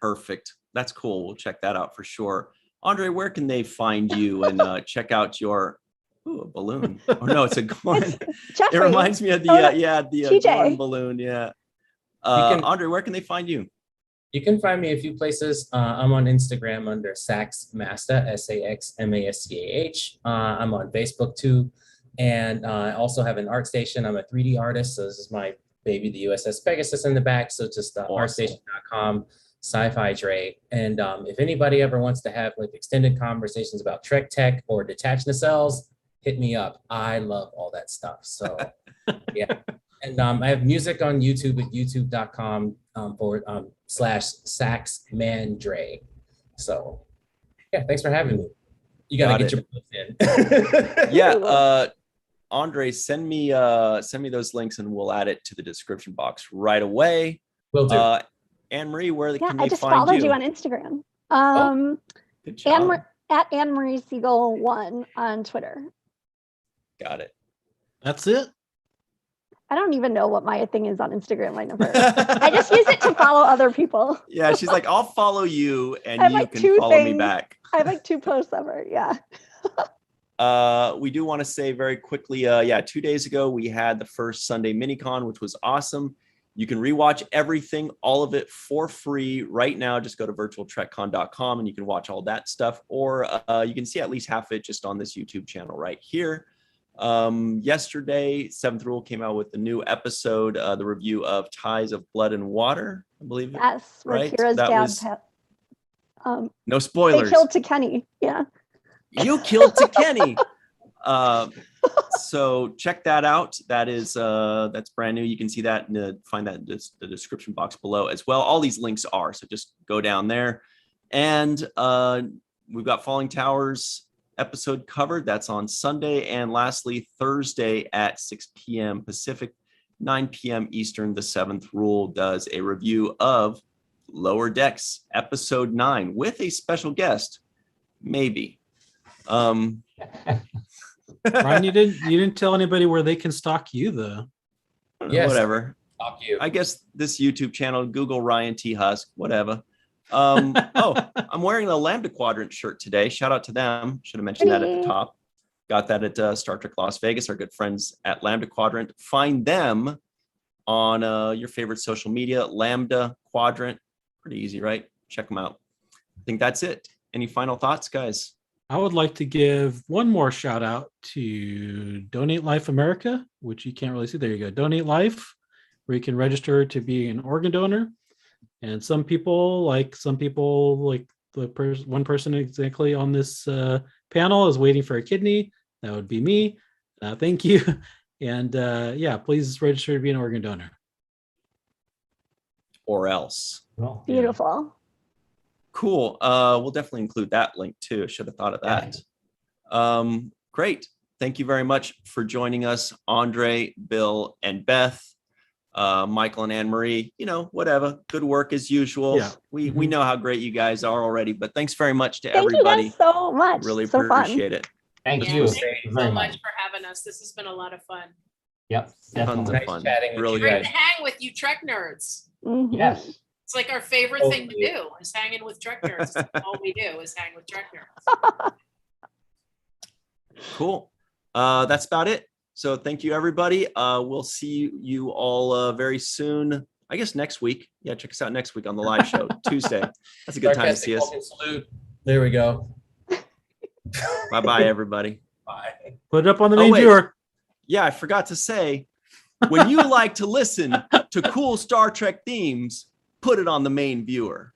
Perfect. That's cool. We'll check that out for sure. Andre, where can they find you and check out your a balloon? Oh no, it's a Gorn. It Jeffrey. reminds me of the TJ. Gorn balloon. Yeah. Andre, where can they find you? You can find me a few places. I'm on Instagram under Saxmaster, SAXMASTAH. I'm on Facebook too. And I also have an art station. I'm a 3D artist. So this is my baby, the USS Pegasus in the back. So just artstation.com, Sci-Fi Dre. And if anybody ever wants to have like extended conversations about Trek tech or detached nacelles, hit me up. I love all that stuff. So yeah. And I have music on YouTube at youtube.com /Saxman Dre. So yeah, thanks for having me. You gotta get your books in. Yeah. Andre, send me those links and we'll add it to the description box right away. Will do. Anne-Marie, where can I they just find followed you? you on Instagram. Good job. At Anne-Marie Siegel 1 on Twitter. Got it. That's it. I don't even know what my thing is on Instagram. I just use it to follow other people. Yeah, she's like, I'll follow you and I have you like can 2 follow me things. back. I have like 2 posts ever. Yeah. We do want to say very quickly, 2 days ago, we had the first Sunday Minicon, which was awesome. You can rewatch everything, all of it for free right now. Just go to virtualtrekcon.com and you can watch all that stuff, or you can see at least half of it just on this YouTube channel right here. Yesterday, Seventh Rule came out with the new episode, the review of Ties of Blood and Water, I believe. Yes. Right? Kira's That dad. was- No They spoilers. killed Kenny. Yeah. You killed Kenny. So check that out. That is that's brand new. You can see that and find that in the description box below as well. All these links are, so just go down there. And we've got Falling Towers episode covered. That's on Sunday. And lastly, Thursday at 6 p.m. Pacific, 9 p.m. Eastern, the Seventh Rule does a review of Lower Decks episode 9 with a special guest, maybe. Ryan, you didn't tell anybody where they can stalk you though. don't know, Yes. whatever. Fuck you. I guess this YouTube channel, Google Ryan T. Husk, whatever. I'm wearing a Lambda Quadrant shirt today. Shout out to them. Should have mentioned that at the top. Got that at Star Trek Las Vegas, our good friends at Lambda Quadrant. Find them on your favorite social media, Lambda Quadrant. Pretty easy, right? Check them out. I think that's it. Any final thoughts, guys? I would like to give one more shout out to Donate Life America, which you can't really see. There you go. Donate Life, where you can register to be an organ donor. And some people, like one person exactly on this panel is waiting for a kidney. That would be me. Thank you. And please register to be an organ donor. Or else. Well, Beautiful. Cool. We'll definitely include that link too. Should have thought of that. Great. Thank you very much for joining us, Andre, Bill, and Beth, Michael and Anne Marie. Whatever. Good work as usual. Yeah. We know how great you guys are already, but thanks very much to Thank everybody. you guys so much. Really so appreciate it. Thank Yeah, you. thank you very so much for having us. This has been a lot of fun. Yep, Tons definitely. of Nice fun. chatting with Really you Great good. to hang with you Trek nerds. Mhm. Yes. It's like our favorite thing to do is hanging with Trek nerds. All we do is hang with Trek nerds. Cool. That's about it. So thank you, everybody. We'll see you all very soon. I guess next week. Yeah, check us out next week on the live show, Tuesday. That's a good time to see us. Sarcastic salute. There we go. Bye-bye, everybody. Bye. Put it up on the Oh, main wait. viewer. Yeah, I forgot to say, when you like to listen to cool Star Trek themes, put it on the main viewer.